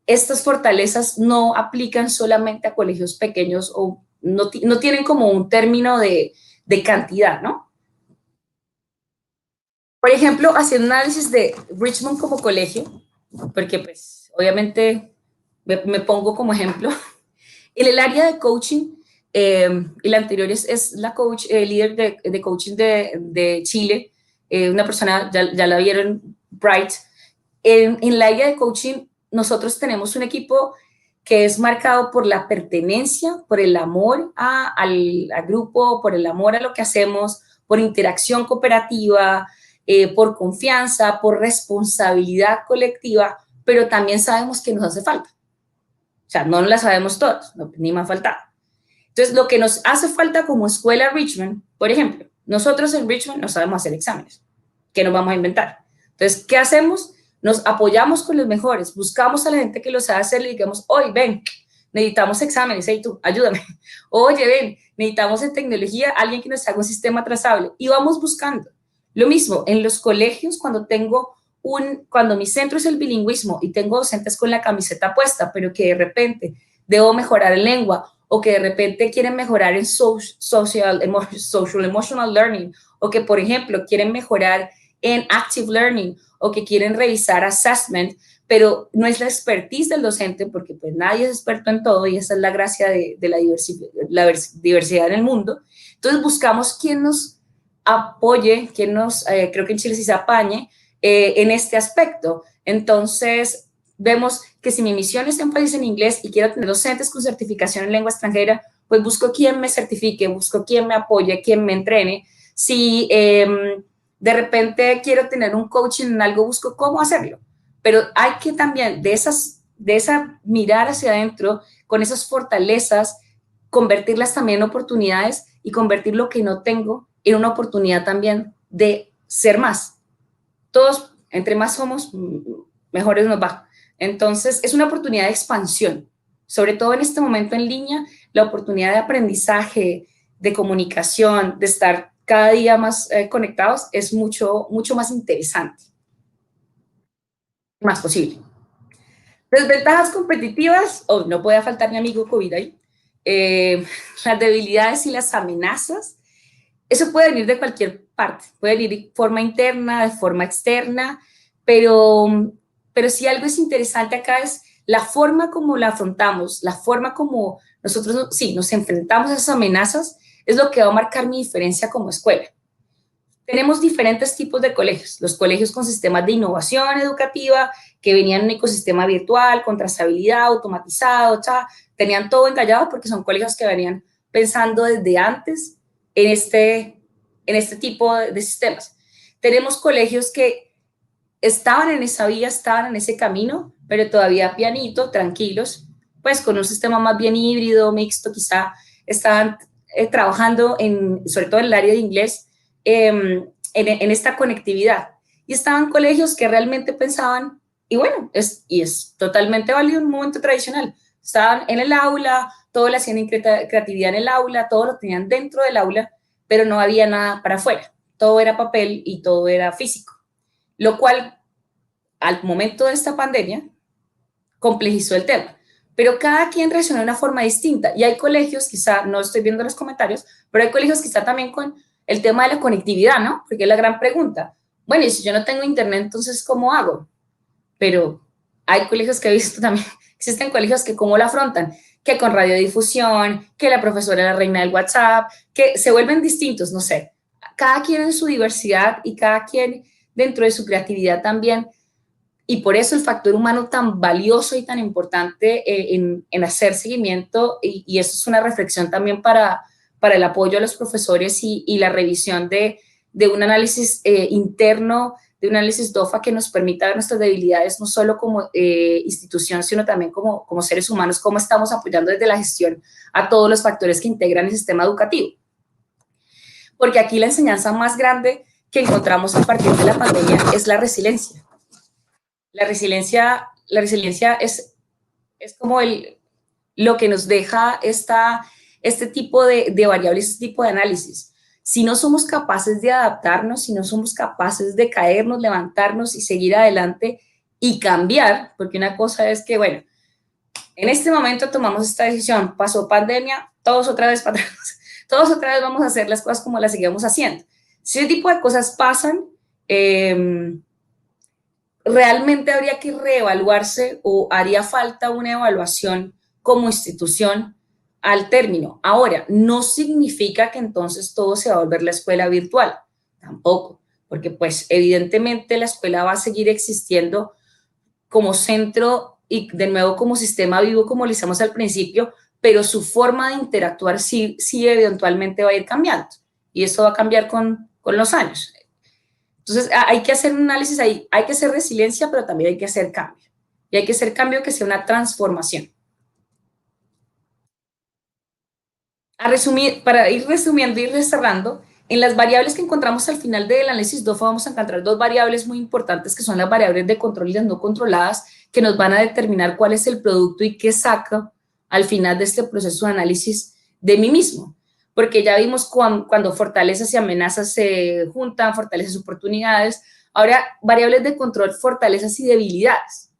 estas fortalezas no aplican solamente a colegios pequeños o no tienen como un término de cantidad, ¿no? Por ejemplo, haciendo un análisis de Richmond como colegio, porque pues obviamente me pongo como ejemplo, en el área de coaching, y la anterior es la coach, líder de coaching de Chile, una persona, ya la vieron, Bright. En el área de coaching, nosotros tenemos un equipo que es marcado por la pertenencia, por el amor al grupo, por el amor a lo que hacemos, por interacción cooperativa, por confianza, por responsabilidad colectiva, pero también sabemos que nos hace falta. O sea, no la sabemos todos, no, ni más falta. Entonces, lo que nos hace falta como escuela Richmond, por ejemplo, nosotros en Richmond no sabemos hacer exámenes, ¿qué nos vamos a inventar? Entonces, ¿qué hacemos? Nos apoyamos con los mejores, buscamos a la gente que lo sabe hacer y digamos, oye, ven, necesitamos exámenes, hey tú, ayúdame. Oye, ven, necesitamos en tecnología alguien que nos haga un sistema trazable y vamos buscando. Lo mismo, en los colegios, cuando mi centro es el bilingüismo y tengo docentes con la camiseta puesta, pero que de repente debo mejorar en lengua, o que de repente quieren mejorar en social emotional learning, o que, por ejemplo, quieren mejorar en active learning, o que quieren revisar assessment, pero no es la expertise del docente, porque pues nadie es experto en todo, y esa es la gracia de la diversidad en el mundo. Entonces buscamos quién nos apoye, creo que en Chile sí se apañe, en este aspecto. Entonces vemos que si mi misión es énfasis en inglés y quiero tener docentes con certificación en lengua extranjera, pues busco quién me certifique, busco quién me apoye, quién me entrene. Si de repente quiero tener un coaching en algo, busco cómo hacerlo. Pero hay que también de esa mirar hacia adentro, con esas fortalezas, convertirlas también en oportunidades y convertir lo que no tengo en una oportunidad también de ser más. Todos, entre más somos, mejores nos va. Entonces, es una oportunidad de expansión, sobre todo en este momento en línea, la oportunidad de aprendizaje, de comunicación, de estar cada día más conectados, es mucho, mucho más interesante, más posible. Desventajas competitivas, no puede faltar mi amigo COVID ahí, las debilidades y las amenazas. Eso puede venir de cualquier parte, puede venir de forma interna, de forma externa, pero si algo es interesante acá es la forma como la afrontamos, la forma como nosotros nos enfrentamos a esas amenazas, es lo que va a marcar mi diferencia como escuela. Tenemos diferentes tipos de colegios, los colegios con sistemas de innovación educativa, que venían en un ecosistema virtual, con trazabilidad, automatizado, tenían todo encallado porque son colegios que venían pensando desde antes en este tipo de sistemas. Tenemos colegios que estaban en esa vía, estaban en ese camino, pero todavía pianito, tranquilos, pues con un sistema más bien híbrido, mixto, quizá estaban trabajando sobre todo en el área de inglés, en esta conectividad. Y estaban colegios que realmente pensaban, y bueno, es totalmente válido en un momento tradicional, estaban en el aula, todo lo hacían en creatividad en el aula, todo lo tenían dentro del aula, pero no había nada para afuera, todo era papel y todo era físico, lo cual al momento de esta pandemia complejizó el tema, pero cada quien reaccionó de una forma distinta, y hay colegios, quizá, no estoy viendo los comentarios, pero hay colegios quizá también con el tema de la conectividad, ¿no? Porque es la gran pregunta. Bueno, y si yo no tengo internet, entonces, ¿cómo hago? Pero hay colegios que he visto también, existen colegios que ¿cómo lo afrontan? Que con radiodifusión, que la profesora es la reina del WhatsApp, que se vuelven distintos, no sé. Cada quien en su diversidad y cada quien dentro de su creatividad también. Y por eso el factor humano tan valioso y tan importante en hacer seguimiento, y eso es una reflexión también para el apoyo a los profesores y la revisión de un análisis interno, de un análisis DOFA que nos permita ver nuestras debilidades, no solo como institución, sino también como seres humanos, cómo estamos apoyando desde la gestión a todos los factores que integran el sistema educativo. Porque aquí la enseñanza más grande que encontramos a partir de la pandemia es la resiliencia. La resiliencia es como lo que nos deja este tipo de variables, este tipo de análisis. Si no somos capaces de adaptarnos, si no somos capaces de caernos, levantarnos y seguir adelante y cambiar, porque una cosa es que, bueno, en este momento tomamos esta decisión, pasó pandemia, todos otra vez para atrás, todos otra vez vamos a hacer las cosas como las seguimos haciendo. Si ese tipo de cosas pasan, realmente habría que reevaluarse o haría falta una evaluación como institución al término. Ahora, no significa que entonces todo se va a volver la escuela virtual, tampoco, porque pues evidentemente la escuela va a seguir existiendo como centro y de nuevo como sistema vivo, como lo hicimos al principio, pero su forma de interactuar sí eventualmente va a ir cambiando, y eso va a cambiar con los años. Entonces hay que hacer un análisis ahí, hay que hacer resiliencia, pero también hay que hacer cambio, y hay que hacer cambio que sea una transformación. Para ir resumiendo y cerrando, en las variables que encontramos al final del análisis DOFA vamos a encontrar dos variables muy importantes, que son las variables de control y las no controladas, que nos van a determinar cuál es el producto y qué saca al final de este proceso de análisis de mí mismo. porque ya vimos cuando fortalezas y amenazas se juntan, fortalezas y oportunidades. Ahora, variables de control, fortalezas y debilidades.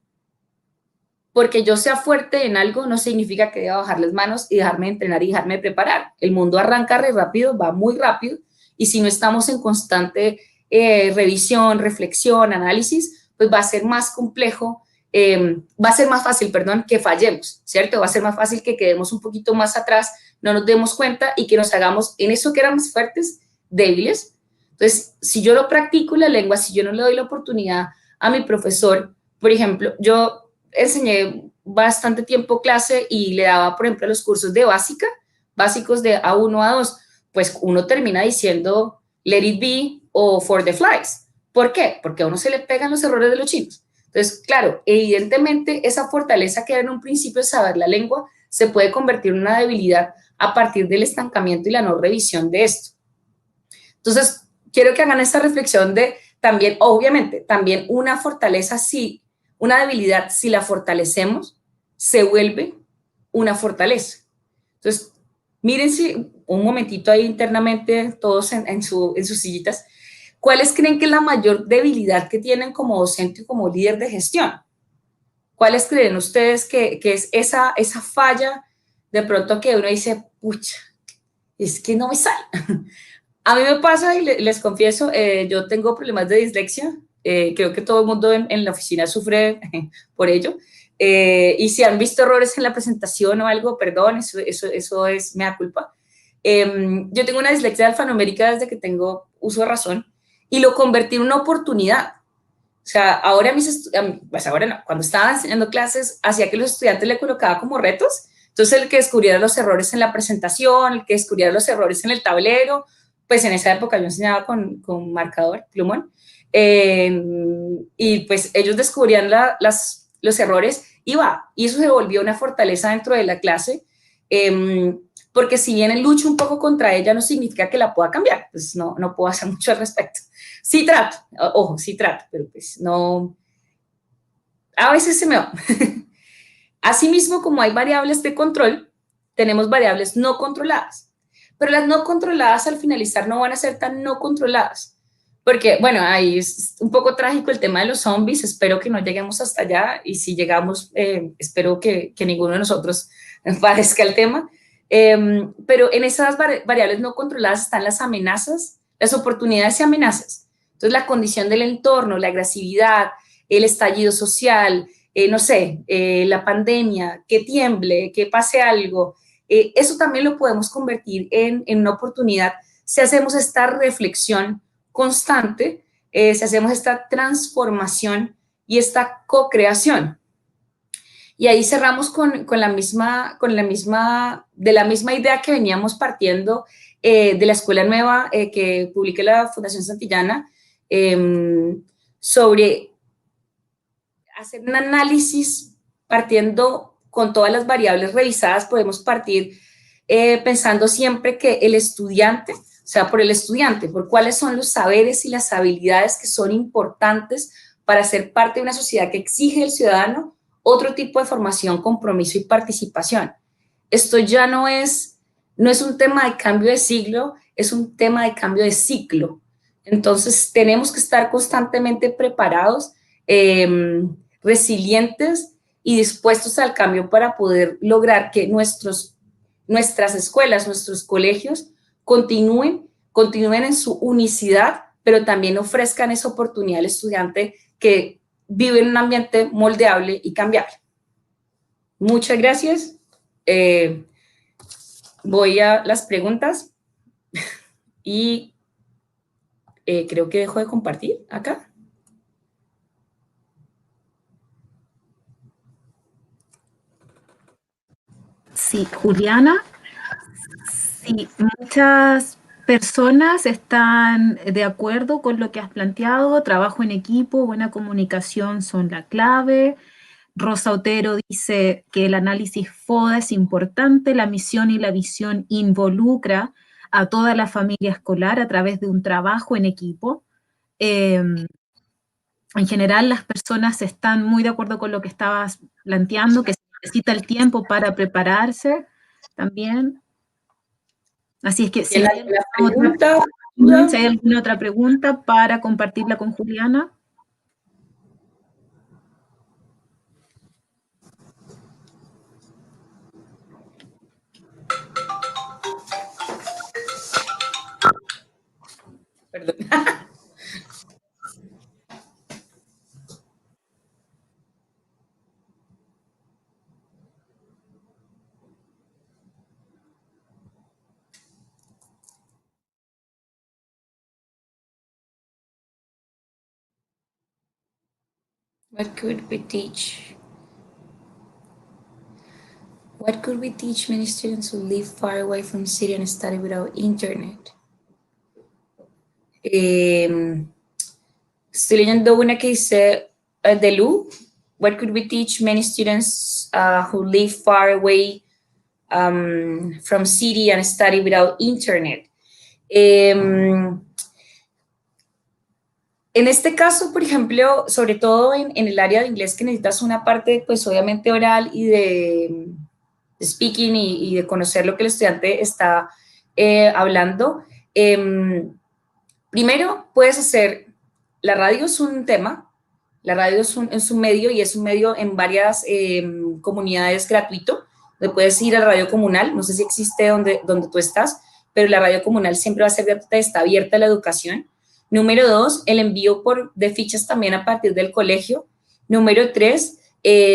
Porque yo sea fuerte en algo no significa que deba bajar las manos y dejarme de entrenar y dejarme de preparar. El mundo arranca re rápido, va muy rápido, y si no estamos en constante revisión, reflexión, análisis, pues va a ser más complejo, va a ser más fácil, perdón, que fallemos, ¿cierto? Va a ser más fácil que quedemos un poquito más atrás, no nos demos cuenta y que nos hagamos en eso que éramos fuertes, débiles. Entonces, si yo lo practico la lengua, si yo no le doy la oportunidad a mi profesor, por ejemplo, yo enseñé bastante tiempo clase y le daba, por ejemplo, los cursos de básicos de A1 a A2, pues uno termina diciendo let it be o for the flies. ¿Por qué? Porque a uno se le pegan los errores de los chinos. Entonces, claro, evidentemente esa fortaleza que era en un principio de saber la lengua se puede convertir en una debilidad a partir del estancamiento y la no revisión de esto. Entonces, quiero que hagan esta reflexión de también, obviamente, también una fortaleza, sí, una debilidad, si la fortalecemos, se vuelve una fortaleza. Entonces, mírense un momentito ahí internamente, todos en sus sillitas, ¿cuáles creen que es la mayor debilidad que tienen como docente o como líder de gestión? ¿Cuáles creen ustedes que es esa falla de pronto que uno dice, pucha, es que no me sale? A mí me pasa, y les confieso, yo tengo problemas de dislexia, creo que todo el mundo en la oficina sufre por ello, y si han visto errores en la presentación o algo, perdón, eso es mea culpa. Yo tengo una dislexia alfanumérica desde que tengo uso de razón, y lo convertí en una oportunidad. O sea, ahora pues ahora no, cuando estaba enseñando clases, hacía que los estudiantes le colocaba como retos. Entonces, el que descubriera los errores en la presentación, el que descubriera los errores en el tablero, pues en esa época yo enseñaba con marcador, plumón, y pues ellos descubrían los errores y eso se volvió una fortaleza dentro de la clase, porque si bien lucho un poco contra ella, no significa que la pueda cambiar, pues no puedo hacer mucho al respecto. Sí trato, ojo, sí trato, pero pues no, a veces se me va. Asimismo, como hay variables de control, tenemos variables no controladas, pero las no controladas al finalizar no van a ser tan no controladas, porque, bueno, ahí es un poco trágico el tema de los zombies, espero que no lleguemos hasta allá, y si llegamos, espero que ninguno de nosotros padezca el tema, pero en esas variables no controladas están las amenazas, las oportunidades y amenazas. Entonces, la condición del entorno, la agresividad, el estallido social, no sé, la pandemia, que tiemble, que pase algo, eso también lo podemos convertir en una oportunidad si hacemos esta reflexión constante, si hacemos esta transformación y esta co-creación. Y ahí cerramos con la misma idea que veníamos partiendo de la escuela nueva que publica la Fundación Santillana, sobre hacer un análisis partiendo con todas las variables revisadas. Podemos partir pensando siempre que el estudiante, o sea, por el estudiante, por cuáles son los saberes y las habilidades que son importantes para ser parte de una sociedad que exige del ciudadano otro tipo de formación, compromiso y participación. Esto ya no es un tema de cambio de siglo, es un tema de cambio de ciclo. Entonces, tenemos que estar constantemente preparados, resilientes y dispuestos al cambio para poder lograr que nuestras escuelas, nuestros colegios continúen en su unicidad, pero también ofrezcan esa oportunidad al estudiante que vive en un ambiente moldeable y cambiable. Muchas gracias. Voy a las preguntas y creo que dejo de compartir acá. Sí, Juliana, sí, muchas personas están de acuerdo con lo que has planteado. Trabajo en equipo, buena comunicación son la clave. Rosa Otero dice que el análisis FODA es importante, la misión y la visión involucra a toda la familia escolar a través de un trabajo en equipo. En general, las personas están muy de acuerdo con lo que estabas planteando, que se necesita el tiempo para prepararse también. Así es que si ¿Tiene hay alguna alguna pregunta? si hay alguna otra pregunta para compartirla con Juliana. Perdón. What could we teach? What could we teach many students who live far away from city and study without internet? Estoy leyendo una que dice de Lu. What could we teach many students who live far away from city and study without internet? En este caso, por ejemplo, sobre todo en el área de inglés, que necesitas una parte, pues obviamente oral y de speaking y de conocer lo que el estudiante está hablando. Primero, puedes hacer, la radio es un tema, la radio es un medio y es un medio en varias comunidades gratuito, donde puedes ir a la radio comunal, no sé si existe donde tú estás, pero la radio comunal siempre va a ser gratuita, está abierta a la educación. Número 2, el envío de fichas también a partir del colegio. Número 3,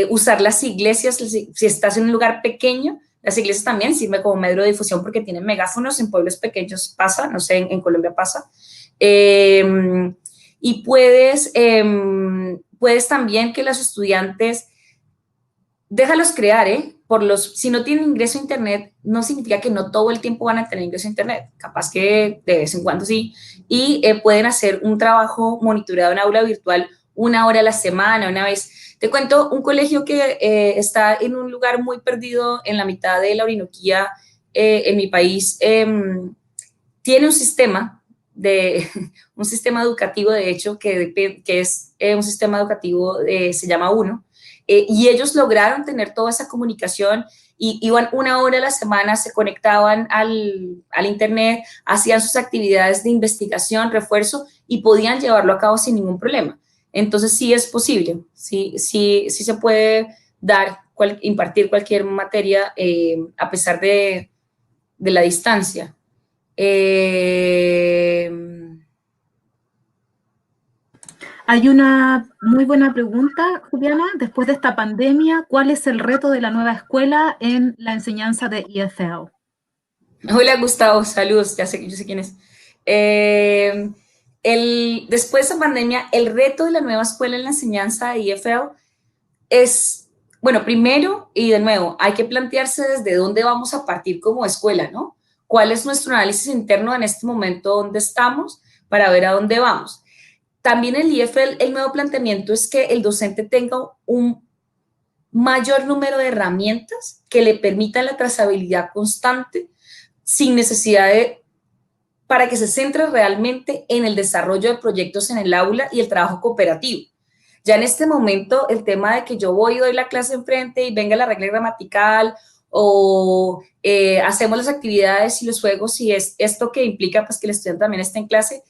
usar las iglesias, si estás en un lugar pequeño, las iglesias también sirven como medio de difusión porque tienen megáfonos, en pueblos pequeños pasa, no sé, en Colombia pasa. Y puedes también que los estudiantes, déjalos crear, si no tienen ingreso a internet, no significa que no todo el tiempo van a tener ingreso a internet, capaz que de vez en cuando sí, y pueden hacer un trabajo monitoreado en aula virtual 1 hora a la semana, una vez. Te cuento un colegio que está en un lugar muy perdido en la mitad de la Orinoquía, en mi país, tiene un sistema educativo, de hecho, que es un sistema educativo, se llama UNO, y ellos lograron tener toda esa comunicación y iban 1 hora a la semana, se conectaban al internet, hacían sus actividades de investigación, refuerzo y podían llevarlo a cabo sin ningún problema. Entonces sí es posible, sí se puede impartir cualquier materia a pesar de la distancia. Hay una muy buena pregunta, Juliana. Después de esta pandemia, ¿cuál es el reto de la nueva escuela en la enseñanza de EFL? Hola, Gustavo, saludos, yo sé quién es. Después de esa pandemia, el reto de la nueva escuela en la enseñanza de EFL es, bueno, primero y de nuevo, hay que plantearse desde dónde vamos a partir como escuela, ¿no? ¿Cuál es nuestro análisis interno en este momento, dónde estamos, para ver a dónde vamos? También el EFL, el nuevo planteamiento es que el docente tenga un mayor número de herramientas que le permitan la trazabilidad constante sin necesidad para que se centre realmente en el desarrollo de proyectos en el aula y el trabajo cooperativo. Ya en este momento, el tema de que yo voy y doy la clase enfrente y venga la regla gramatical o hacemos las actividades y los juegos y es esto que implica pues, que el estudiante también esté en clase,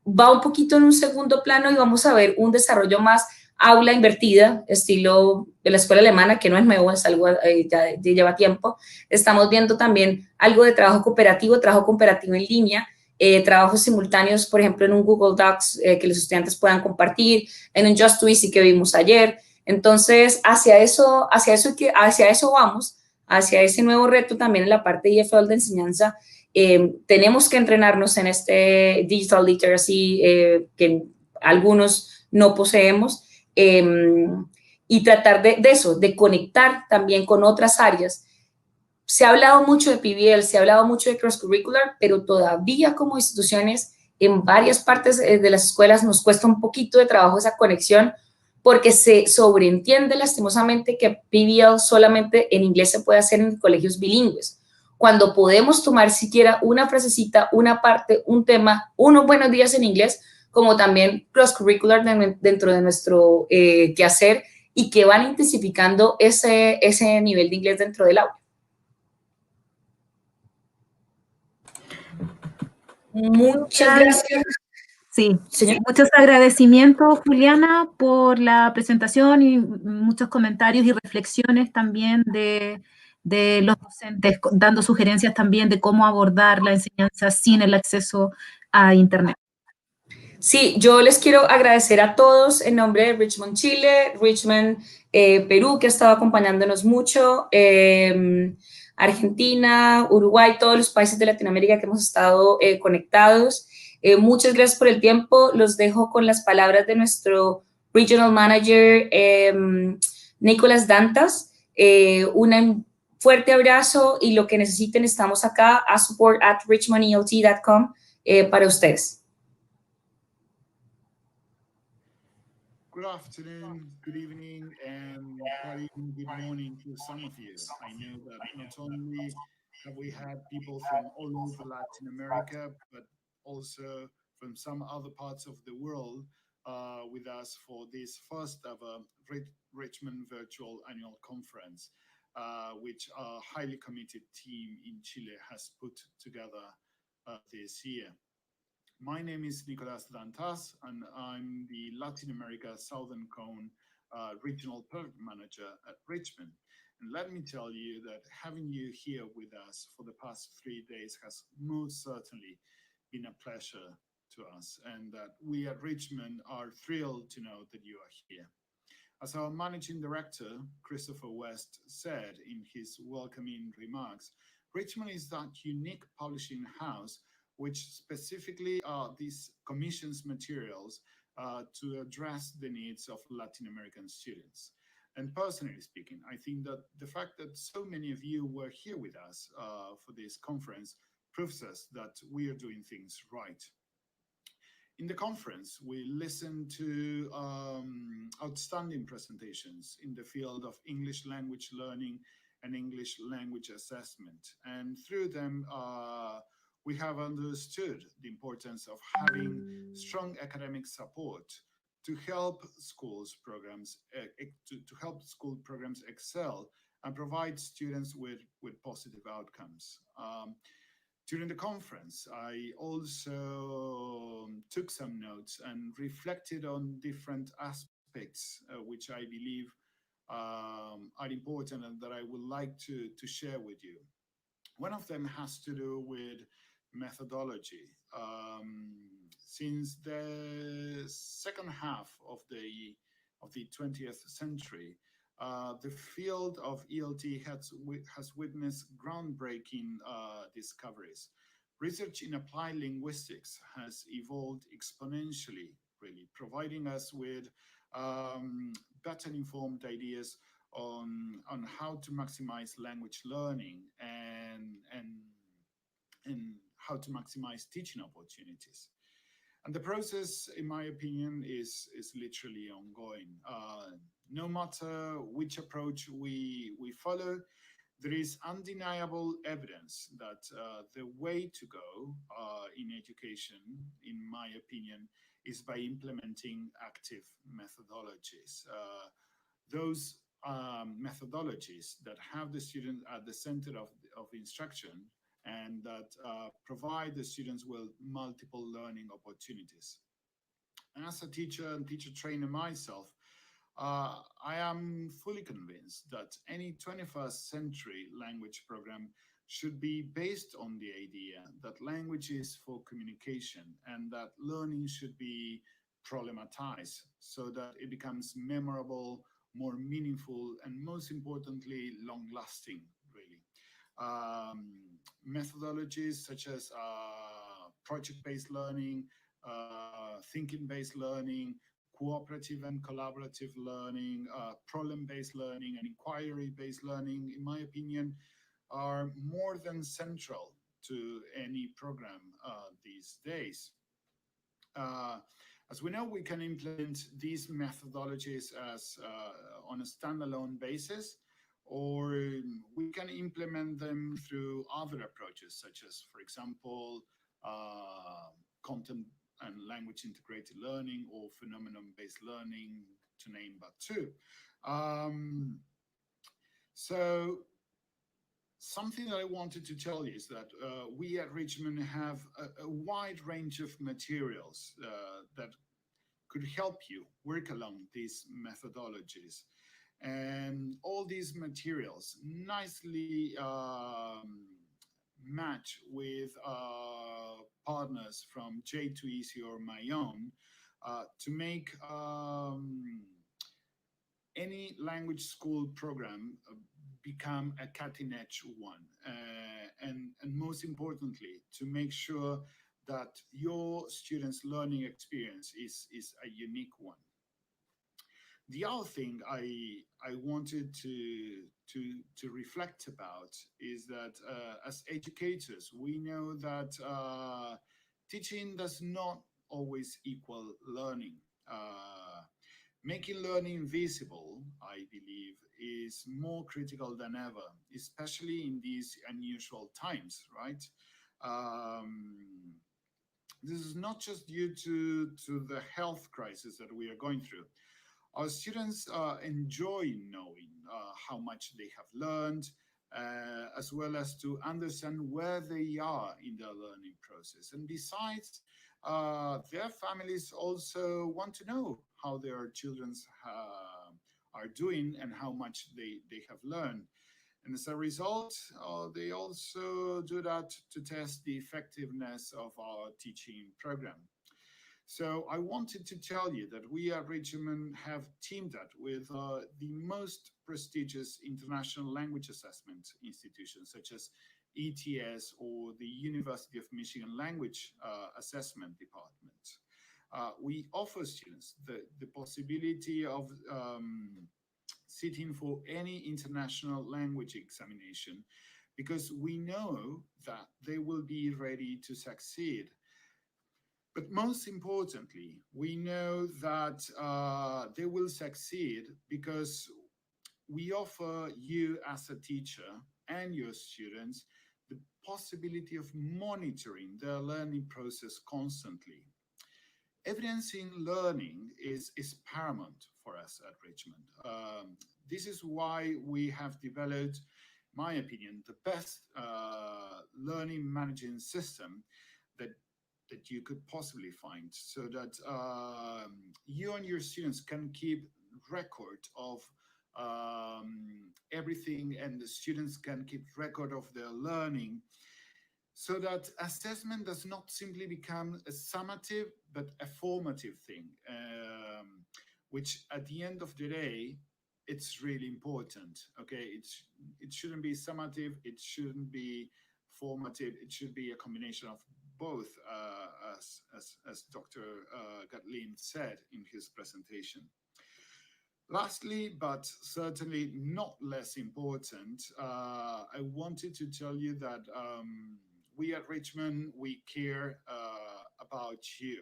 va un poquito en un segundo plano y vamos a ver un desarrollo más aula invertida, estilo de la escuela alemana, que no es nuevo, es algo ya lleva tiempo. Estamos viendo también algo de trabajo cooperativo en línea, trabajos simultáneos, por ejemplo, en un Google Docs que los estudiantes puedan compartir, en un Just 𝗏𝗏𝗏 que vimos ayer. Entonces, hacia eso vamos, hacia ese nuevo reto también en la parte de EFL de enseñanza. Tenemos que entrenarnos en este digital literacy que algunos no poseemos y tratar de eso, de conectar también con otras áreas. Se ha hablado mucho de PBL, se ha hablado mucho de cross curricular, pero todavía como instituciones en varias partes de las escuelas nos cuesta un poquito de trabajo esa conexión porque se sobreentiende lastimosamente que PBL solamente en inglés se puede hacer en colegios bilingües. Cuando podemos tomar siquiera una frasecita, una parte, un tema, unos buenos días en inglés, como también cross-curricular dentro de nuestro quehacer y que van intensificando ese nivel de inglés dentro del aula. Muchas gracias, Sí, señor. muchos agradecimientos, Juliana, por la presentación y muchos comentarios y reflexiones también de los docentes, dando sugerencias también de cómo abordar la enseñanza sin el acceso a Internet. Sí, yo les quiero agradecer a todos en nombre de Richmond Chile, Richmond Perú, que ha estado acompañándonos mucho, Argentina, Uruguay, todos los países de Latinoamérica que hemos estado conectados. Muchas gracias por el tiempo. Los dejo con las palabras de nuestro Regional Manager, Nicolás Dantas. Un fuerte abrazo y lo que necesiten, estamos acá a support@richmondelt.com para ustedes. Good afternoon, good evening, and probably even good morning to some of you. I know that not only have we had people from all over Latin America, but also from some other parts of the world with us for this first ever Richmond Virtual Annual Conference, which our highly committed team in Chile has put together this year. My name is Nicolás Dantas, and I'm the Latin America Southern Cone Regional Program Manager at Richmond. And let me tell you that having you here with us for the past 3 days has most certainly been a pleasure to us, and that we at Richmond are thrilled to know that you are here. As our Managing Director, Christopher West, said in his welcoming remarks, Richmond is that unique publishing house which specifically these commissions materials to address the needs of Latin American students. And personally speaking, I think that the fact that so many of you were here with us for this conference proves us that we are doing things right. In the conference, we listened to outstanding presentations in the field of English language learning and English language assessment. And through them, we have understood the importance of having strong academic support to help schools programs school programs excel and provide students with positive outcomes. During the conference, I also took some notes and reflected on different aspects which I believe are important and that I would like to share with you. One of them has to do with methodology. Since the second half of the 20th century, the field of ELT has witnessed groundbreaking discoveries. Research in applied linguistics has evolved exponentially, really, providing us with better informed ideas on how to maximize language learning and how to maximize teaching opportunities. And the process, in my opinion, is literally ongoing. No matter which approach we follow, there is undeniable evidence that the way to go in education, in my opinion, is by implementing active methodologies. Those methodologies that have the student at the center of instruction and that provide the students with multiple learning opportunities. And as a teacher and teacher trainer myself, I am fully convinced that any 21st century language program should be based on the idea that language is for communication and that learning should be problematized so that it becomes memorable, more meaningful, and most importantly, long-lasting, really. Methodologies such as project-based learning, thinking-based learning, cooperative and collaborative learning, problem-based learning, and inquiry-based learning, in my opinion, are more than central to any program these days. As we know, we can implement these methodologies as on a standalone basis, or we can implement them through other approaches, such as, for example, content and language integrated learning or phenomenon-based learning, to name but two. So Something that I wanted to tell you is that we at Richmond have a wide range of materials that could help you work along these methodologies. And all these materials nicely match with partners from 𝗂𝗲𝗂𝘀 or my own to make any language school program become a cutting-edge one, and most importantly, to make sure that your students' learning experience is a unique one. The other thing I wanted to reflect about is that as educators, we know that teaching does not always equal learning. Making learning visible, I believe, is more critical than ever, especially in these unusual times, right? This is not just due to the health crisis that we are going through. Our students enjoy knowing how much they have learned, as well as to understand where they are in their learning process. And besides, their families also want to know how their children are doing and how much they have learned. And as a result, they also do that to test the effectiveness of our teaching program. So I wanted to tell you that we at Richmond have teamed up with the most prestigious international language assessment institutions, such as ETS or the University of Michigan Language Assessment Department. We offer students the possibility of sitting for any international language examination because we know that they will be ready to succeed. But most importantly, we know that they will succeed because we offer you as a teacher and your students the possibility of monitoring their learning process constantly. Evidencing learning is paramount for us at Richmond. This is why we have developed, in my opinion, the best learning managing system that you could possibly find, so that you and your students can keep record of everything, and the students can keep record of their learning, so that assessment does not simply become a summative but a formative thing, which at the end of the day, it's really important. Okay, it shouldn't be summative, it shouldn't be formative, it should be a combination of both, as Dr. 𝗥𝗲𝗀𝗀𝗀𝗀 said in his presentation. Lastly, but certainly not less important, I wanted to tell you that we at Richmond, we care about you,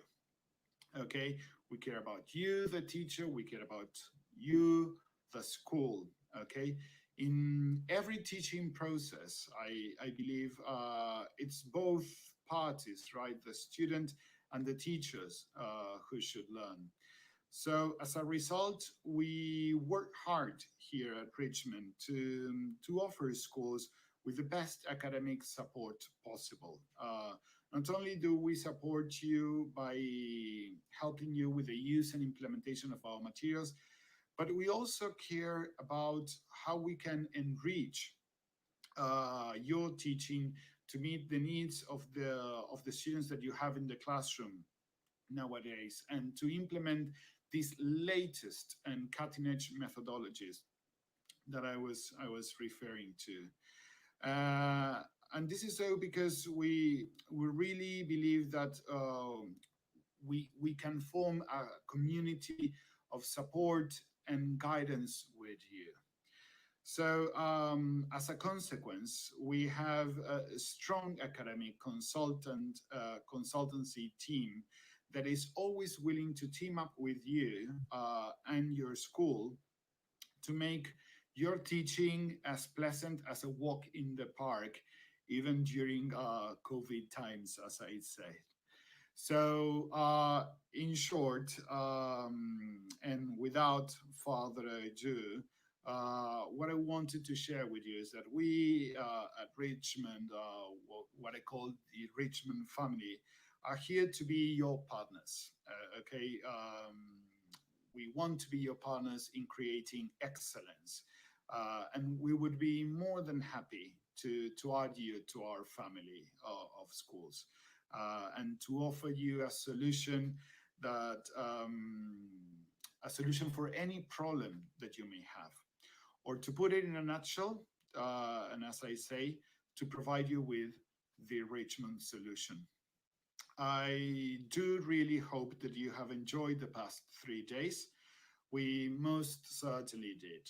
okay? We care about you, the teacher, we care about you, the school, okay? In every teaching process, I believe it's both parties, right? The student and the teachers who should learn. So as a result, we work hard here at Richmond to offer schools with the best academic support possible. Not only do we support you by helping you with the use and implementation of our materials, but we also care about how we can enrich your teaching to meet the needs of the students that you have in the classroom nowadays, and to implement these latest and cutting-edge methodologies that I was referring to. And this is so because we really believe that we can form a community of support and guidance with you. So as a consequence, we have a strong academic consultancy team that is always willing to team up with you and your school to make your teaching as pleasant as a walk in the park, even during COVID times, as I say. So in short, and without further ado, what I wanted to share with you is that we at Richmond, what I call the Richmond family, are here to be your partners. Okay, we want to be your partners in creating excellence, and we would be more than happy to add you to our family of schools and to offer you a solution that a solution for any problem that you may have, or to put it in a nutshell, and as I say, to provide you with the Richmond solution. I do really hope that you have enjoyed the past 3 days. We most certainly did.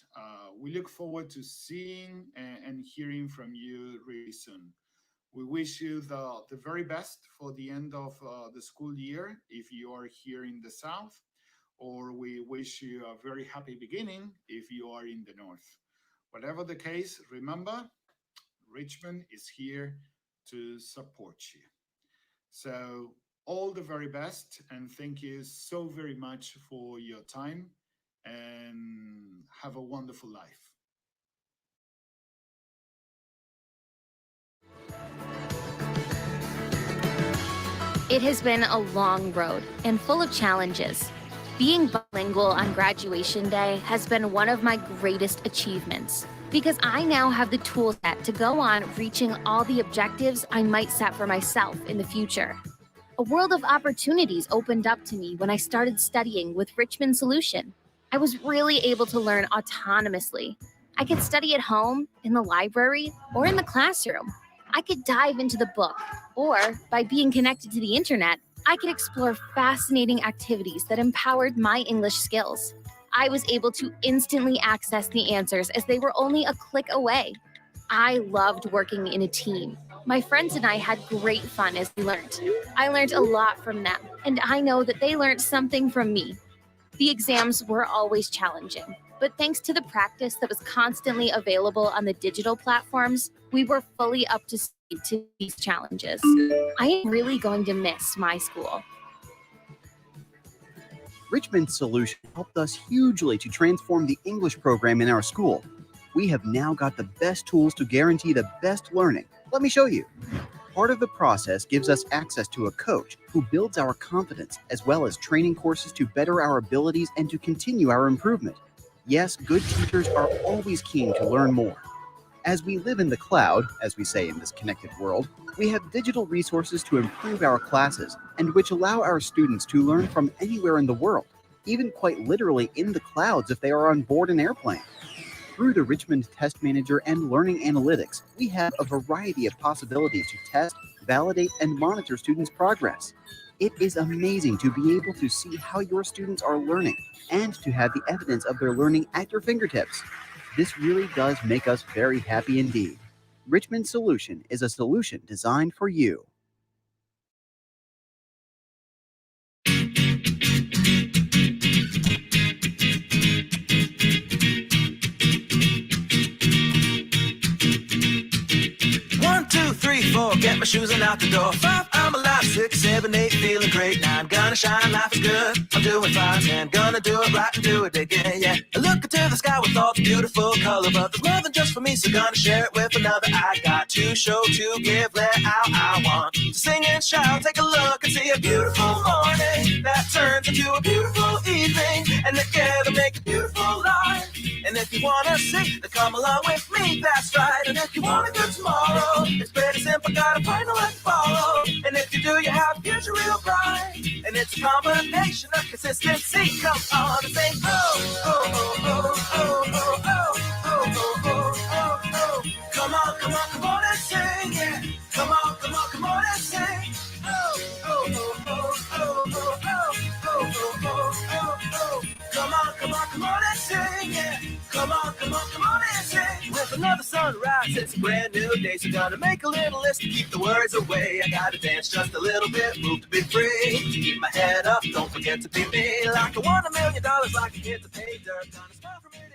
We look forward to seeing and hearing from you really soon. We wish you the very best for the end of the school year if you are here in the South, or we wish you a very happy beginning if you are in the North. Whatever the case, remember, Richmond is here to support you. So all the very best, and thank you so very much for your time, and have a wonderful life. It has been a long road and full of challenges. Being bilingual on graduation day has been one of my greatest achievements because I now have the tool set to go on reaching all the objectives I might set for myself in the future. A world of opportunities opened up to me when I started studying with Richmond Solution. I was really able to learn autonomously. I could study at home, in the library, or in the classroom. I could dive into the book, or by being connected to the internet, I could explore fascinating activities that empowered my English skills. I was able to instantly access the answers as they were only a click away. I loved working in a team. My friends and I had great fun as we learned. I learned a lot from them, and I know that they learned something from me. The exams were always challenging, but thanks to the practice that was constantly available on the digital platforms, we were fully up to speed to these challenges. I am really going to miss my school. Richmond Solution helped us hugely to transform the English program in our school. We have now got the best tools to guarantee the best learning. Let me show you. Part of the process gives us access to a coach who builds our confidence, as well as training courses to better our abilities and to continue our improvement. Yes, good teachers are always keen to learn more. As we live in the cloud, as we say in this connected world, we have digital resources to improve our classes and which allow our students to learn from anywhere in the world, even quite literally in the clouds if they are on board an airplane. Through the Richmond Test Manager and Learning Analytics, we have a variety of possibilities to test, validate, and monitor students' progress. It is amazing to be able to see how your students are learning and to have the evidence of their learning at your fingertips. This really does make us very happy indeed. Richmond Solution is a solution designed for you. One, two, three, four, get my shoes and out the door. 5, I'm alive. 6, 7, 8, feeling great. 9, gonna shine, life is good. I'm doing fine, 10, gonna do it right and do it again, yeah. I look into the sky with all the beautiful color, but there's more than just for me, so gonna share it with another. I got to show, to give, let out. I want to sing and shout, take a look and see a beautiful morning that turns into a beautiful evening, and together make a beautiful life. And if you wanna sing, then come along with me, that's right. And if you want a good tomorrow, it's pretty simple, gotta find a way to follow. And if you do, you have a future real bright. And it's a combination of consistency. Come on and sing, oh, oh, oh, oh, oh, oh, oh, oh, oh, oh, oh, oh. Come on, come on, come on and sing, yeah. Come on, come on, come on and sing. Oh, oh, oh, oh, oh, oh, oh, oh, oh, oh, oh, oh. Come on, come on, come on and sing, yeah. Come on, come on, come on and sing. With another sunrise, it's a brand new day, so gotta make a little list to keep the worries away. I gotta dance just a little bit, move to be free. Keep my head up, don't forget to be me. Like I won $1 million, like I get to pay dirt. Gonna smile from here to